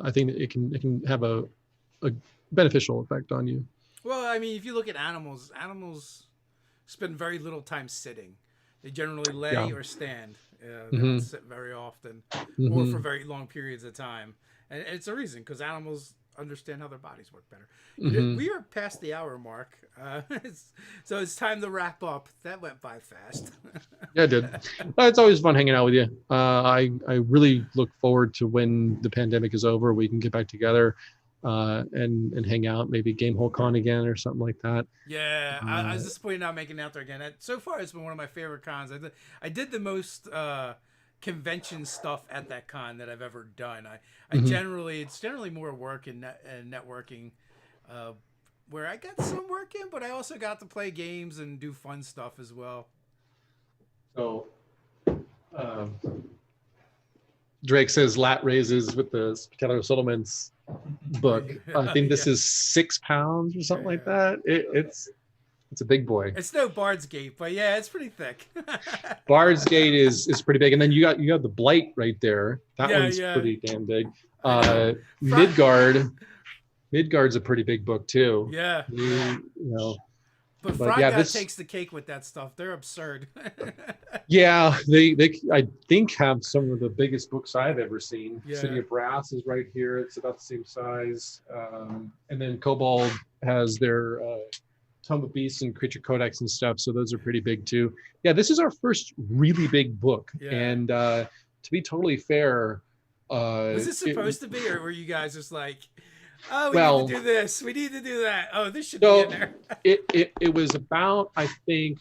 I think it can have a beneficial effect on you. Well, I mean, if you look at animals spend very little time sitting. They generally lay or stand. They don't sit very often, or for very long periods of time. And it's a reason, because animals understand how their bodies work better. We are past the hour mark, so it's time to wrap up. That went by fast. Yeah, it did. It's always fun hanging out with you. I really look forward to when the pandemic is over, we can get back together and hang out, maybe Gamehole Con again or something like that. Yeah, I was disappointed not making it out there again. So far, it's been one of my favorite cons. I did the most convention stuff at that con that I've ever done. It's generally more work and networking, where I got some work in, but I also got to play games and do fun stuff as well. So, Drake says lat raises with the Spectacular Settlements book. I think this is 6 pounds or something like that. It's a big boy. It's no Bard's Gate, but yeah, it's pretty thick. Bard's Gate is pretty big, and then you got the Blight right there. That one's pretty damn big. Midgard's a pretty big book too. Yeah. But Froghat takes the cake with that stuff. They're absurd. Yeah, they I think have some of the biggest books I've ever seen. Yeah. City of Brass is right here. It's about the same size. And then Kobold has their Tome of Beasts and Creature Codex and stuff. So those are pretty big too. Yeah, this is our first really big book. Yeah. And to be totally fair, was it supposed to be, or were you guys just like, oh, we need to do this, we need to do that, oh, this should be in there? it was about, I think,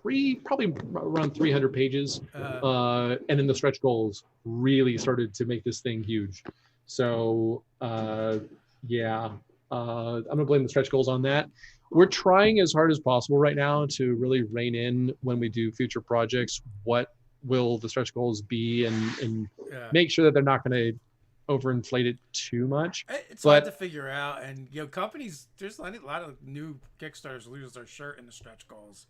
probably around 300 pages. And then the stretch goals really started to make this thing huge. So yeah, I'm gonna blame the stretch goals on that. We're trying as hard as possible right now to really rein in when we do future projects, what will the stretch goals be, and make sure that they're not going to overinflate it too much. It's hard to figure out, and companies, there's a lot of new Kickstarters lose their shirt in the stretch goals.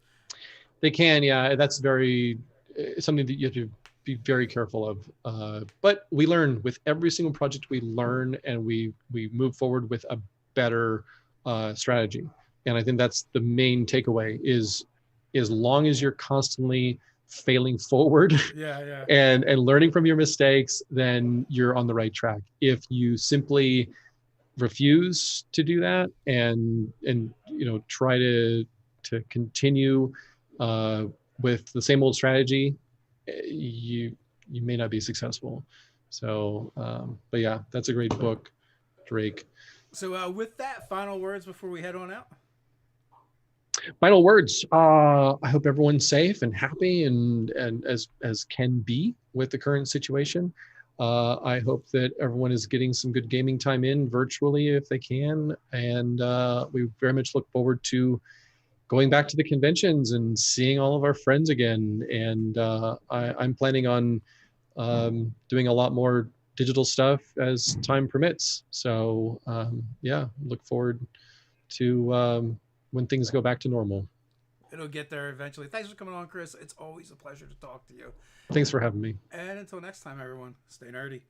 They can, yeah. That's something that you have to be very careful of. But we learn with every single project. We learn, and we move forward with a better strategy. And I think that's the main takeaway: is as long as you're constantly failing forward and learning from your mistakes, then you're on the right track. If you simply refuse to do that and try to continue with the same old strategy, you may not be successful. So but yeah, that's a great book, Drake. So with that, final words before we head on out. Final words. I hope everyone's safe and happy and as can be with the current situation. I hope that everyone is getting some good gaming time in virtually if they can. And we very much look forward to going back to the conventions and seeing all of our friends again. And I'm planning on doing a lot more digital stuff as time permits. So yeah, look forward to when things go back to normal. It'll get there eventually. Thanks for coming on, Chris. It's always a pleasure to talk to you. Thanks for having me. And until next time, everyone, stay nerdy.